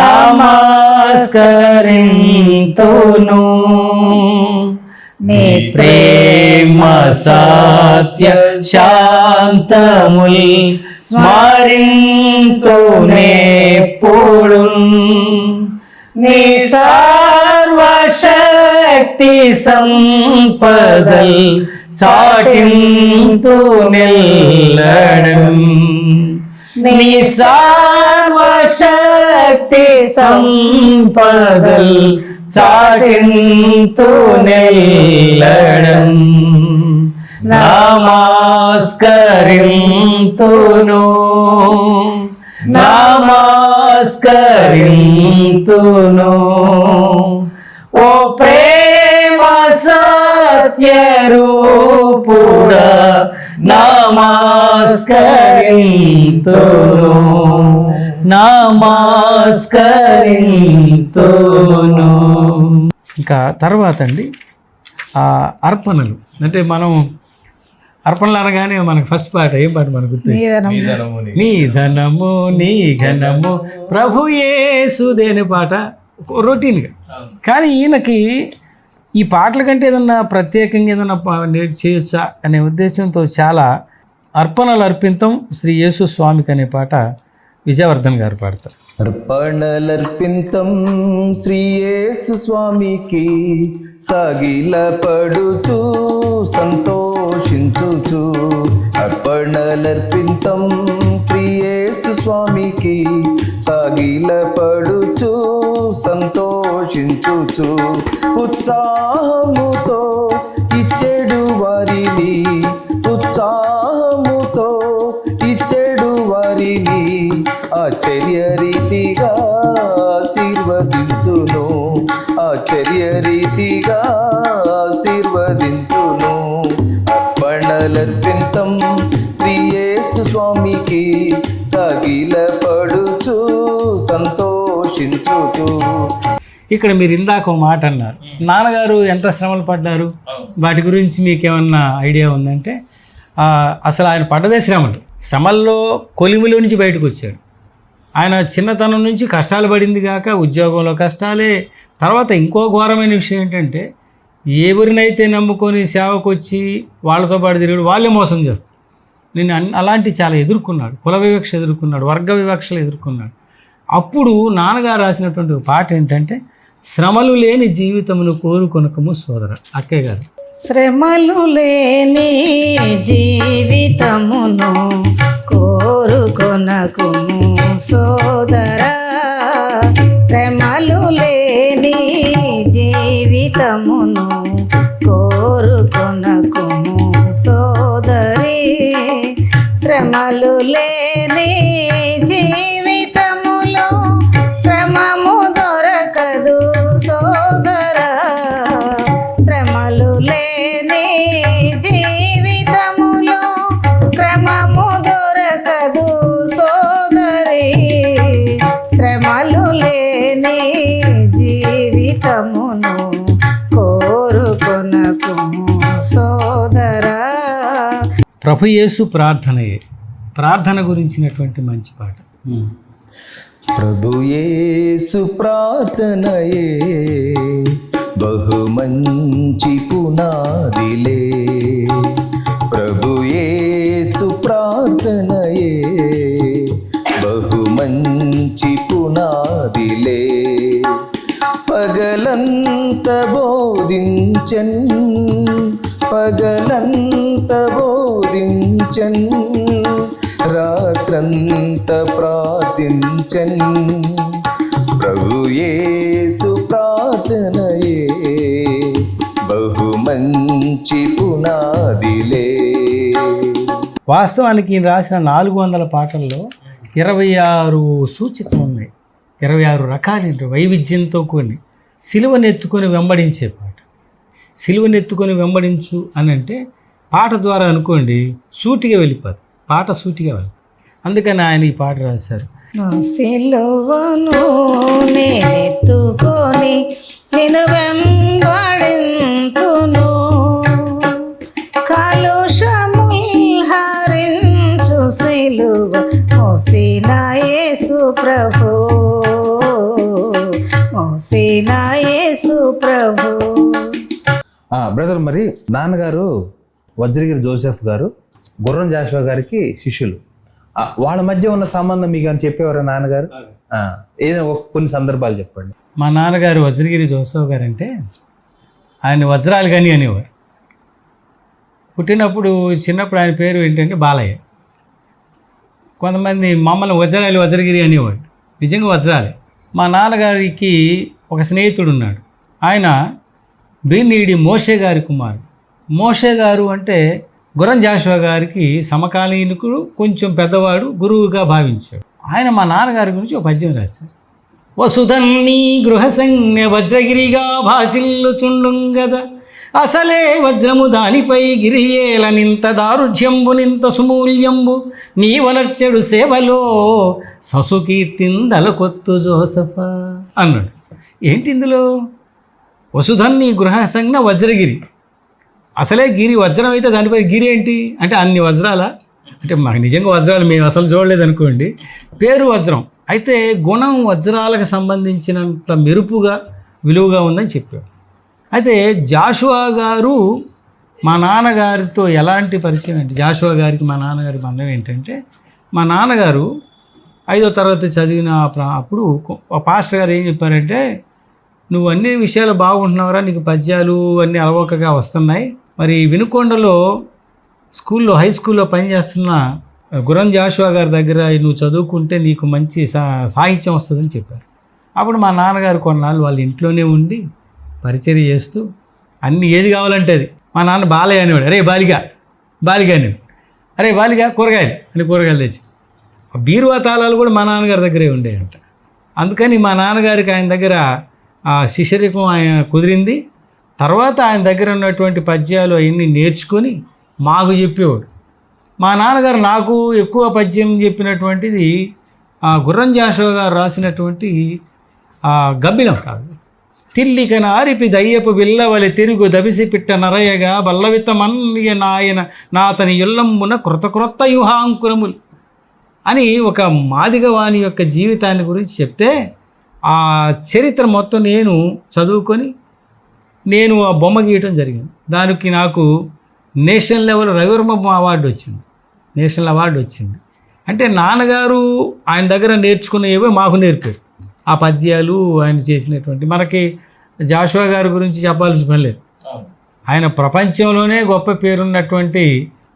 Speaker 1: నమస్కరింతును, నీ ప్రేమ సత్య శాంతముల్ స్మరింతునెప్పుడు. నీ సర్వశక్తి సంపదల్ చాటింతు నెల్లడం. నీ సర్వశక్తి సంపదల్ చాటింతు నెల్లడం. నమస్కరింతును, నమస్కరింతును, ఓ ప్రేమ సత్య రూపుడా నమస్కరింతును, నమస్కరింతును. ఇంకా తర్వాత అండి అర్పణలు. అంటే మనం అర్పణలు అనగానే మనకు ఫస్ట్ పాట ఏం పాట మనకు గుర్తు? నీ ధనము నీ ఘనము ప్రభు యేసుదే అనే పాట రొటీన్గా. కానీ ఈయనకి ఈ పాటల కంటే ఏదన్నా ప్రత్యేకంగా ఏదన్నా చేయొచ్చా అనే ఉద్దేశంతో చాలా అర్పణలు అర్పితం శ్రీ యేసు స్వామికి అనే పాట విజయవర్ధన్ గారు పాడతారు.
Speaker 5: అర్పణలర్పింతం శ్రీ యేసు స్వామికి, సాగిలపడుచు సంతోషించుచు. అర్పణలర్పింతం శ్రీ యేసు స్వామికి, సాగిలపడుచు సంతోషించుచు. ఉత్సాహముతో ఇచ్చెడు వారిని, ఉత్సాహముతో ఇచ్చెడు వారిని ఆశ్చర్య రీతిగా ఆశీర్వదించును, ఆశ్చర్య రీతిగా ఆశీర్వదించును. అర్పణలర్పింతం శ్రీ యేసు స్వామికి, సాగిలపడుచు సంతోషించుచు.
Speaker 1: ఇక్కడ మీరు ఇందాక ఒక మాట అన్నారు, నాన్నగారు ఎంత శ్రమలు పడ్డారు, వాటి గురించి మీకేమన్నా ఐడియా ఉందంటే అసలు ఆయన పడ్డదే శ్రమల్లో కొలిమిలో నుంచి బయటకు వచ్చాడు. ఆయన చిన్నతనం నుంచి కష్టాలు పడింది కాక ఉద్యోగంలో కష్టాలే. తర్వాత ఇంకో ఘోరమైన విషయం ఏంటంటే ఎవరినైతే నమ్ముకొని సేవకు వచ్చి వాళ్ళతో పాటు తిరిగాడు వాళ్ళే మోసం చేస్తారు. నేను అలాంటి చాలా ఎదుర్కొన్నాడు, కుల వివక్ష ఎదుర్కొన్నాడు, వర్గ వివక్షలు ఎదుర్కొన్నాడు. అప్పుడు నాన్నగారు రాసినటువంటి పాట ఏంటంటే, శ్రమలు లేని జీవితమును కోరుకొనకము సోదర. అక్కయ్య గారు,
Speaker 2: శ్రమలు లేని జీవితమును కోరుకొనకుము సోదరా, శ్రమలు లేని జీవితమును కోరుకొనకుము సోదరి. శ్రమలు లేని జీవితములో లేని జీవితమును కోరుకొనకు సోదరా.
Speaker 1: ప్రభు యేసు ప్రార్థనయే, ప్రార్థన గురించినటువంటి మంచి పాట.
Speaker 5: ప్రభు యేసు ప్రార్థనయే బహు మంచి పునాదిలే. ప్రభు యేసు ప్రార్థనయే బహు మంచి పునాదిలే. పగలంత బోధించన్, పగలంత బోధించన్, రాత్రంత ప్రార్థించన్. ప్రభు యేసు ప్రార్థనయే బహు మంచి పునాదిలే.
Speaker 1: వాస్తవానికి ఈయన రాసిన 400 పాటల్లో 26 సూచికలు ఉన్నాయి. 26 రకాలు వైవిధ్యంతో కొన్ని సిలువనెత్తుకొని వెంబడించే పాట. సిలువనెత్తుకొని వెంబడించు అని అంటే పాట ద్వారా అనుకోండి సూటిగా వెళ్ళిపోతుంది, పాట సూటిగా వెళ్ళిపోతుంది. అందుకని ఆయన ఈ పాట రాశారు.
Speaker 2: నా సిలువను నేనెత్తుకొని నిన్ను వెంబడింతును, కాలుష్యముల్ హరించు సిలువ మోసిన యేసు ప్రభు, మోసిన యేసు ప్రభు.
Speaker 3: బ్రదర్, మరి నాన్నగారు వజ్రగిరి జోసెఫ్ గారు గుర్రం జాషువా గారికి శిష్యులు. వాళ్ళ మధ్య ఉన్న సంబంధం మీకు అని చెప్పేవారా నాన్నగారు? ఏదైనా కొన్ని సందర్భాలు చెప్పండి.
Speaker 1: మా నాన్నగారు వజ్రగిరి జోసఫ్ గారు అంటే ఆయన వజ్రాలు కానీ అనేవారు. పుట్టినప్పుడు చిన్నప్పుడు ఆయన పేరు ఏంటంటే బాలయ్య. కొంతమంది మమ్మల్ని వజ్రగిరి అనేవాడు, నిజంగా వజ్రాలే. మా నాన్నగారికి ఒక స్నేహితుడు ఉన్నాడు, ఆయన బీనీడి మోషే గారి కుమారుడు. మోషే గారు అంటే గుర్రం జాషువా గారికి సమకాలీనుకుడు, కొంచెం పెద్దవాడు, గురువుగా భావించాడు. ఆయన మా నాన్నగారి గురించి ఒక పద్యం రాశారు. వసుధన్ని గృహసంజ్ఞ వజ్రగిరిగా భాసిల్లుచుండుంగద, అసలే వజ్రము దానిపై గిరియేల నింత దారుఢ్యంబు నింత సుమూల్యంబు, నీవనర్చెడు సేవలో ససుకీర్తిందల కొత్తు జోసఫా అన్నాడు. ఏంటి ఇందులో? వసుధన్ని గృహసంజ్ఞ వజ్రగిరి, అసలే గిరి వజ్రం అయితే దానిపై గిరి ఏంటి అంటే అన్ని వజ్రాల అంటే మాకు నిజంగా వజ్రాలు మేము అసలు చూడలేదు అనుకోండి, పేరు వజ్రం అయితే గుణం వజ్రాలకు సంబంధించినంత మెరుపుగా విలువగా ఉందని చెప్పాడు. అయితే జాషువా గారు మా నాన్నగారితో ఎలాంటి పరిచయం అంటే, జాషువా గారికి మా నాన్నగారి బంధం ఏంటంటే, మా నాన్నగారు 5వ తరగతి చదివిన అప్పుడు పాస్టర్ గారు ఏం చెప్పారంటే, నువ్వు అన్ని విషయాలు బాగుంటున్నావురా, నీకు పద్యాలు అన్నీ అలవోకగా వస్తున్నాయి, మరి వినుకొండలో స్కూల్లో హై స్కూల్లో పనిచేస్తున్న గుర్రం జాషువా గారి దగ్గర నువ్వు చదువుకుంటే నీకు మంచి సాహిత్యం వస్తుందని చెప్పారు. అప్పుడు మా నాన్నగారు కొన్నాళ్ళు వాళ్ళ ఇంట్లోనే ఉండి పరిచర్య చేస్తూ అన్నీ ఏది కావాలంటే అది. మా నాన్న బాలయ్య అనేవాడు, అరే బాలిగా అనేవాడు, అరే బాలిగా కూరగాయలు అని కూరగాయలు తెచ్చి. బీరువా తాళాలు కూడా మా నాన్నగారి దగ్గరే ఉండేయంట. అందుకని మా నాన్నగారికి ఆయన దగ్గర ఆ శిష్యరికం ఆయన కుదిరింది. తర్వాత ఆయన దగ్గర ఉన్నటువంటి పద్యాలు అవన్నీ నేర్చుకొని మాకు చెప్పేవాడు. మా నాన్నగారు నాకు ఎక్కువ పద్యం చెప్పినటువంటిది గుర్రం జాషువా గారు రాసినటువంటి గబ్బిలం కాదు. తిల్లిక నారిపి దయ్యపు బిల్లవలి తిరుగు దబిసి పిట్ట నరయగా బల్లవితమన్య నాయన నాతని ఇల్లంబున క్రొత్త యుహాంకురములు అని ఒక మాదిగవాణి యొక్క జీవితాన్ని గురించి చెప్తే ఆ చరిత్ర మొత్తం నేను చదువుకొని నేను ఆ బొమ్మ గీయటం జరిగింది. దానికి నాకు నేషనల్ లెవెల్ రవివర్మ అవార్డు వచ్చింది, నేషనల్ అవార్డు వచ్చింది. అంటే నాన్నగారు ఆయన దగ్గర నేర్చుకునేవో మాకు నేర్పారు. ఆ పద్యాలు ఆయన చేసినటువంటి, మనకి జాషువా గారి గురించి చెప్పాల్సిన పని లేదు. ఆయన ప్రపంచంలోనే గొప్ప పేరున్నటువంటి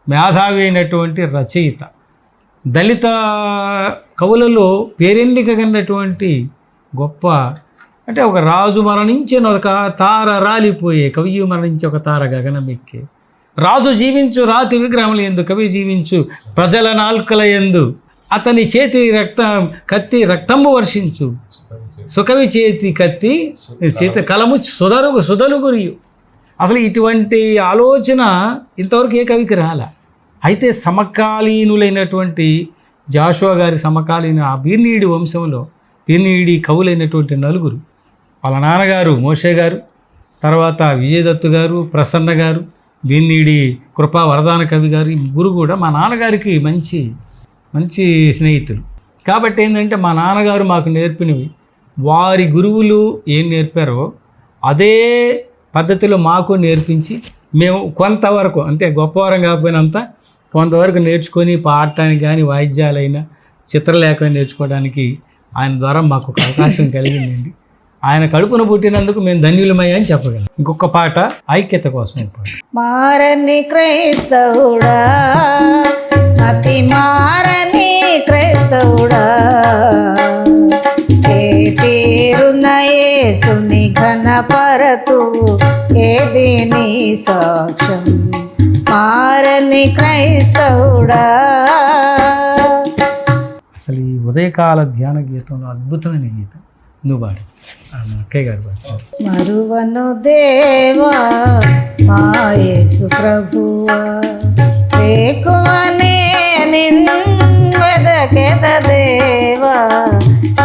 Speaker 1: మేధావి అయినటువంటి రచయిత. దళిత కవులలో పేరెన్నిక కన్నటువంటి గొప్ప, అంటే ఒక రాజు మరణించిన ఒక తార రాలిపోయే, కవి మరణించి ఒక తార గగనమెక్కే, రాజు జీవించు రాతి విగ్రహములు ఎందు, కవి జీవించు ప్రజల నాల్కల ఎందు, అతని చేతి కత్తి రక్తము వర్షించు, సుకవి చేతి కత్తి చేతి కలము సుధలు గురియు. అసలు ఇటువంటి ఆలోచన ఇంతవరకు ఏ కవికి రాలా. అయితే సమకాలీనులైనటువంటి జాషువా గారి సమకాలీన ఆ బీర్నీడి వంశంలో దీనిడి కవులైనటువంటి నలుగురు, వాళ్ళ నాన్నగారు మోషే గారు, తర్వాత విజయదత్తు గారు, ప్రసన్న గారు, దీనిడి కృపా వరదాన కవి గారు, ఈ ముగ్గురు కూడా మా నాన్నగారికి మంచి మంచి స్నేహితులు. కాబట్టి ఏంటంటే మా నాన్నగారు మాకు నేర్పినవి, వారి గురువులు ఏం నేర్పారో అదే పద్ధతిలో మాకు నేర్పించి మేము కొంతవరకు, అంతే గొప్పవారం కాకపోయినంత కొంతవరకు నేర్చుకొని పాడటానికి కానీ వాయిద్యాలైనా చిత్రలేఖనం నేర్చుకోవడానికి ఆయన ద్వారా మాకు ఒక అవకాశం కలిగిందండి. ఆయన కడుపున పుట్టినందుకు మేము ధన్యులమయ్యా అని చెప్పగలం. ఇంకొక పాట ఐక్యత కోసం పాట.
Speaker 2: మారని క్రైస్తవుడా, అతి మారని క్రైస్తవుడా, ఏ తీరున యేసుని ఘనపరతు, ఏది నీ సాక్ష్యం మారని క్రైస్తవుడా.
Speaker 1: అసలు ఈ ఉదయకాల ధ్యాన గీతంలో అద్భుతమైన గీతం నువ్వు పాడు, అక్కయ్య గారు పాడతారు.
Speaker 2: మరువను దేవా మా యేసు ప్రభువా, వేకువనే నిన్ను వెదకెద దేవా,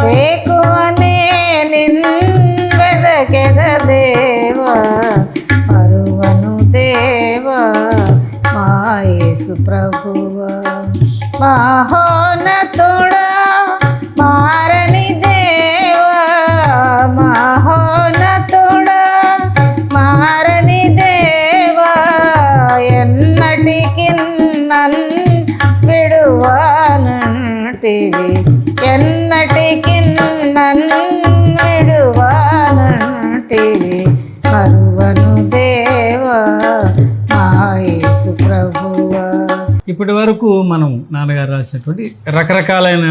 Speaker 2: వేకువనే నిన్ను వెదకెద దేవా, మరువను దేవా మా యేసు ప్రభువా. మహోన్నతుడా మారని దేవా, మహోన్నతుడా మారని దేవా, ఎన్నటికి నన్ను విడువానంటివి, ఎన్నటికి నన్ను విడువానంటివి, మరువను దేవా మా యేసు ప్రభువా.
Speaker 1: ఇప్పటి వరకు మనం నాన్నగారు రాసినటువంటి రకరకాలైన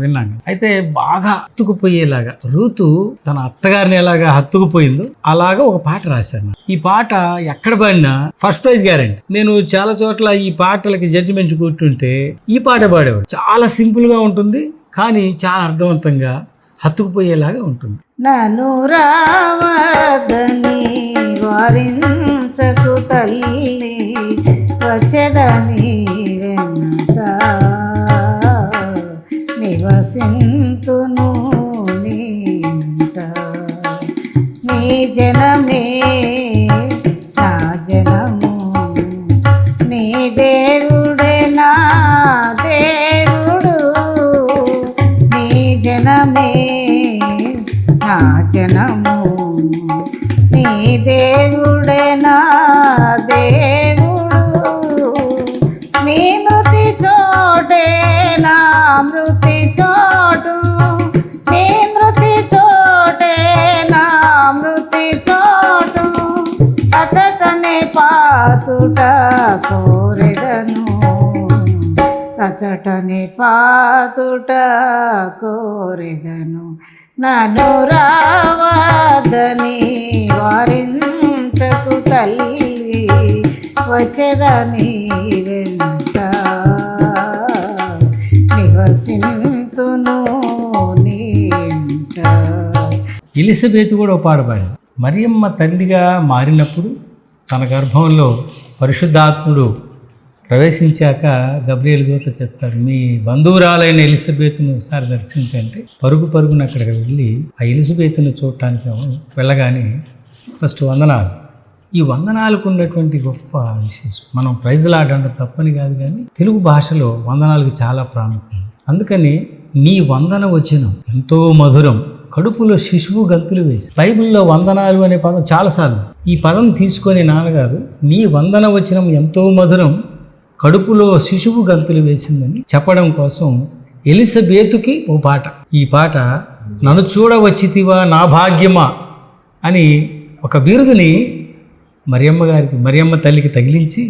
Speaker 1: విన్నాం. అయితే బాగా హత్తుకుపోయేలాగా రూతు తన అత్తగారిని ఎలాగా హత్తుకుపోయిందో అలాగా ఒక పాట రాశాను. ఈ పాట ఎక్కడ పాడినా ఫస్ట్ ప్రైజ్ గ్యారెంటీ. నేను చాలా చోట్ల ఈ పాటలకి జడ్జిమెంట్ కూర్చుంటే ఈ పాట పాడేవాడు. చాలా సింపుల్ గా ఉంటుంది, కానీ చాలా అర్థవంతంగా హత్తుకుపోయేలాగా ఉంటుంది.
Speaker 2: నన్ను రావద్దని వారించకు తల్లి, వచ్చేదని వెంట నివసింతును నీంట, నీ జనమే నా జనము, నీ దేవుడే నా దేవుడు, నీ జనమే నా జనము, నీ దేవుడే నా దేవుడు, నీ మృతి చోటే నా మృతి చోటు, నీ మృతి చోటే నా మృతి చోటు, అచటనే పాతుట కోరెదను, అచటనే పాతుట కోరెదను, నన్ను రావద్దని వారించకు తల్లి, వచ్చేదని వెంట నివసింతును నీంట.
Speaker 1: ఎలిజబెత్ కూడా ఒక పాట పాడింది. మరియమ్మ తల్లిగా మారినప్పుడు తన గర్భంలో పరిశుద్ధాత్ముడు ప్రవేశించాక గబ్రియేలు దూత చెప్తాడు, మీ బంధువురాలైన ఎలిజబెత్ను ఒకసారి దర్శించంటే పరుగు పరుగున అక్కడికి వెళ్ళి ఆ ఎలిజబెత్ను చూడటానికి వెళ్ళగానే ఫస్ట్ వందనాలు. ఈ వందనాలకు ఉన్నటువంటి గొప్ప విశేషం, మనం ప్రైజ్లు ఆడడం తప్పని కాదు, కానీ తెలుగు భాషలో వందనాలకు చాలా ప్రాముఖ్యం. అందుకని నీ వందన వచనం ఎంతో మధురం, కడుపులో శిశువు గంతులు వేసి. బైబిల్లో వందనాలు అనే పదం చాలాసార్లు. ఈ పదం తీసుకొని నాన్నగారు నీ వందన వచనం ఎంతో మధురం, కడుపులో శిశువు గంతులు వేసిందని చెప్పడం కోసం ఎలిజబెతుకి ఓ పాట. ఈ పాట నన్ను చూడవచ్చితివా నా భాగ్యమా అని ఒక బిరుదుని మరియమ్మ తల్లికి తగిలించి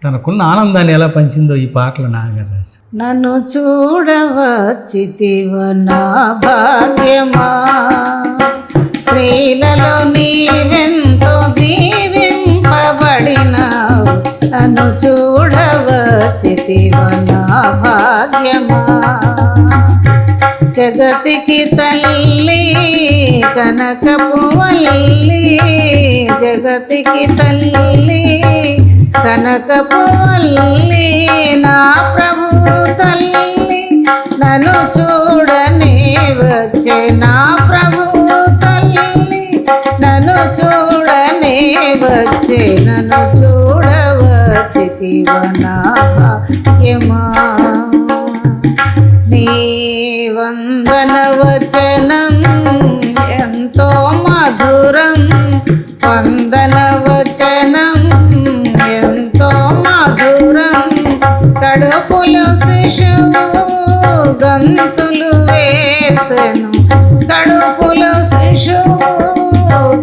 Speaker 1: తనకున్న ఆనందాన్ని ఎలా పంచిందో ఈ పాటలు నాన్నగారు రాసి.
Speaker 2: నన్ను చూడవచ్చితివ నా భాగ్యమా, స్త్రీలలో నీవెంతో దీవింపబడినావు, నన్ను చూడవచ్చితివ నా భాగ్యమా, జగతికి తల్లి కనకపు వల్లి, జగతికి తల్లి కనకపు వల్లి, నా ప్రభు తల్లి నన్ను చూడనే వచ్చే నా ప్రభువు తల్లి నన్ను చూడనే వచ్చే నన్ను చూడవచ్చితివ నా భాగ్యమా నీ వందన వచనం ఎంతో మధురం వందన వచనం ఎంతో మధురం కడుపులో శిశువు గంతులు వేసెను కడుపులో శిశువు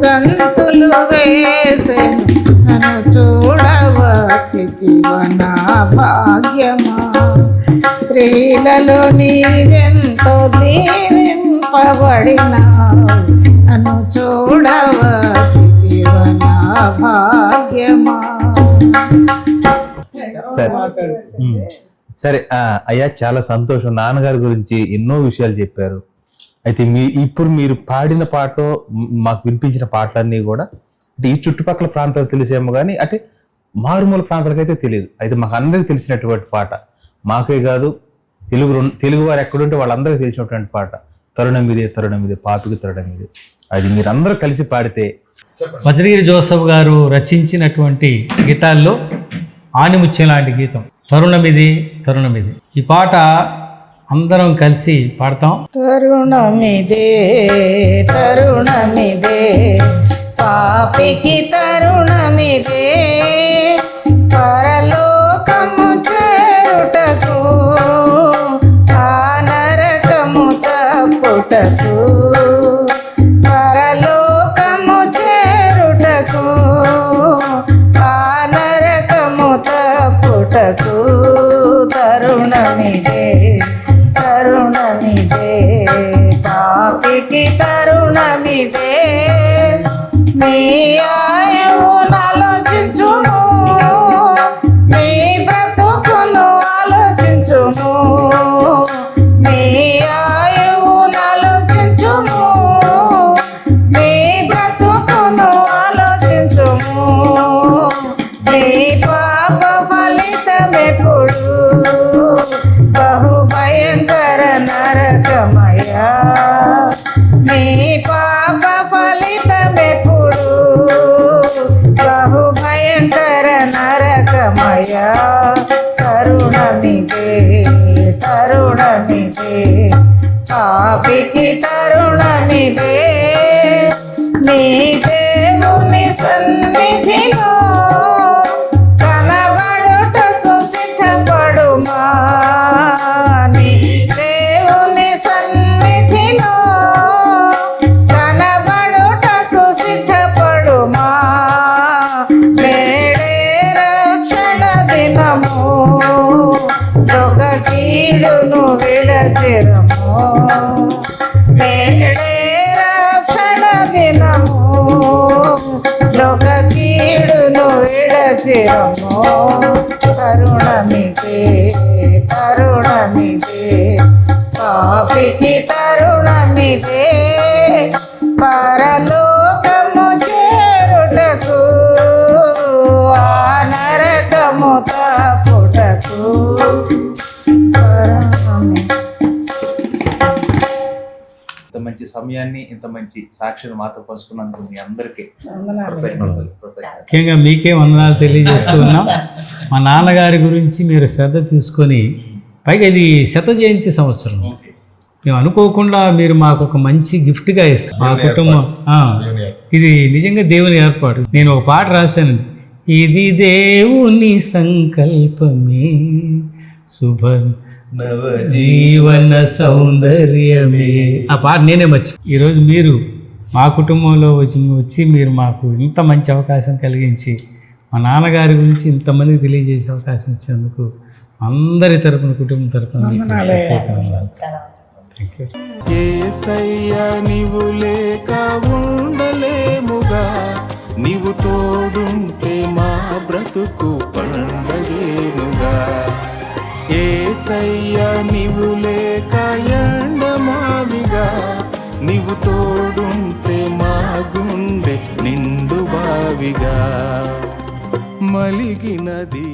Speaker 2: గంతులు వేసెను నన్ను చూడవచ్చితివ నా భాగ్యమా స్త్రీలలో నీవెంతో దీవింపబడినావు నన్ను చూడవచ్చితివ నా భాగ్యమా
Speaker 3: సరే అయ్యా, చాలా సంతోషం. నాన్నగారి గురించి ఎన్నో విషయాలు చెప్పారు. అయితే ఇప్పుడు మీరు పాడిన పాట, మాకు వినిపించిన పాటలన్నీ కూడా అంటే ఈ చుట్టుపక్కల ప్రాంతాలు తెలిసేమో కానీ అంటే మారుమూల ప్రాంతాలకైతే తెలియదు. అయితే మాకు అందరికి తెలిసినటువంటి పాట, మాకే కాదు తెలుగు వారు ఎక్కడుంటే వాళ్ళందరికీ తెలిసినటువంటి పాట తరుణమిదే తరుణమిదే పాపికి తరుణమిదే. అది మీరందరూ కలిసి పాడితే.
Speaker 1: వజ్రగిరి జోసఫ్ గారు రచించినటువంటి గీతాల్లో ఆనిముత్యం లాంటి గీతం తరుణమిది తరుణమిది. ఈ పాట అందరం కలిసి పాడతాం.
Speaker 2: తరుణమిదే తరుణమిదే పాపికి తరుణమిదే పరలోకము చేరుటకు ఆ నరకము తప్పుటకు పరలోకము చేరుటకు ఆ నరకము తప్పుటకు తరుణమిదే తరుణమిదే పాపికి తరుణమిదే నీ ఆయువు ఆలోచించుము నీ బ్రతుకును ఆలోచించుము నీ ఆయువు ఆలోచించుము నీ బ్రతుకును ఆలోచించుము నీ పాప ఫలితమెప్పుడు బహు భయంకర నరకమయ్యా నీ పాప ఫలితమెప్పుడు బహు భయంకర నరకమయ్యా తరుణమిదే తరుణమిదే పాపికి తరుణమిదే నీ దేవుని సన్నిధిలో కనబడుటకు సిద్ధపడుమా నీ దేవుని సన్నిధిలో కనబడుటకు సిద్ధపడుమా నేడే రక్షణ దినము లోక కీడును విడచిరము నేడే రక్షణ దినము లోక కీడును విడచిరము తరుణమిదే తరుణమిదే పాపికి తరుణమిదే పరలోకము చేరుటకు ఆ నరకము తప్పుటకు
Speaker 3: ఇంత మంచి సమయాన్ని, ఇంత మంచి సాక్షిని మాతో పంచుకున్నందుకు మీ అందరికీ కృతజ్ఞతలు.
Speaker 1: ముఖ్యంగా మీకే వందనాలు తెలియజేస్తూ ఉన్నాం. మా నాన్నగారి గురించి మీరు శ్రద్ధ తీసుకొని, పైగా ఇది 100వ జయంతి సంవత్సరం. మేము అనుకోకుండా మీరు మాకు ఒక మంచి గిఫ్ట్గా ఇస్తాం. మా కుటుంబం ఇది నిజంగా దేవుని ఏర్పాటు. నేను ఒక పాట రాశాను, ఇది దేవుని సంకల్పమే శుభ జీవన సౌందర్యమే. ఆ పాట నేనే మర్చి. ఈరోజు మీరు మా కుటుంబంలో వచ్చి మీరు మాకు ఇంత మంచి అవకాశం కలిగించి మా నాన్నగారి గురించి ఇంతమందికి తెలియజేసే అవకాశం ఇచ్చినందుకు అందరి తరపున కుటుంబం తరపున
Speaker 6: యేసయ్యా నీవు లేక ఉండలేముగా, నీవు తోడుంటే మా బ్రతుకు పండగేనుగా. యేసయ్యా నీవు లేక ఎండమావిగా, నీవు తోడుంటే మా గుండె నిండు బావిగా మలిగినది.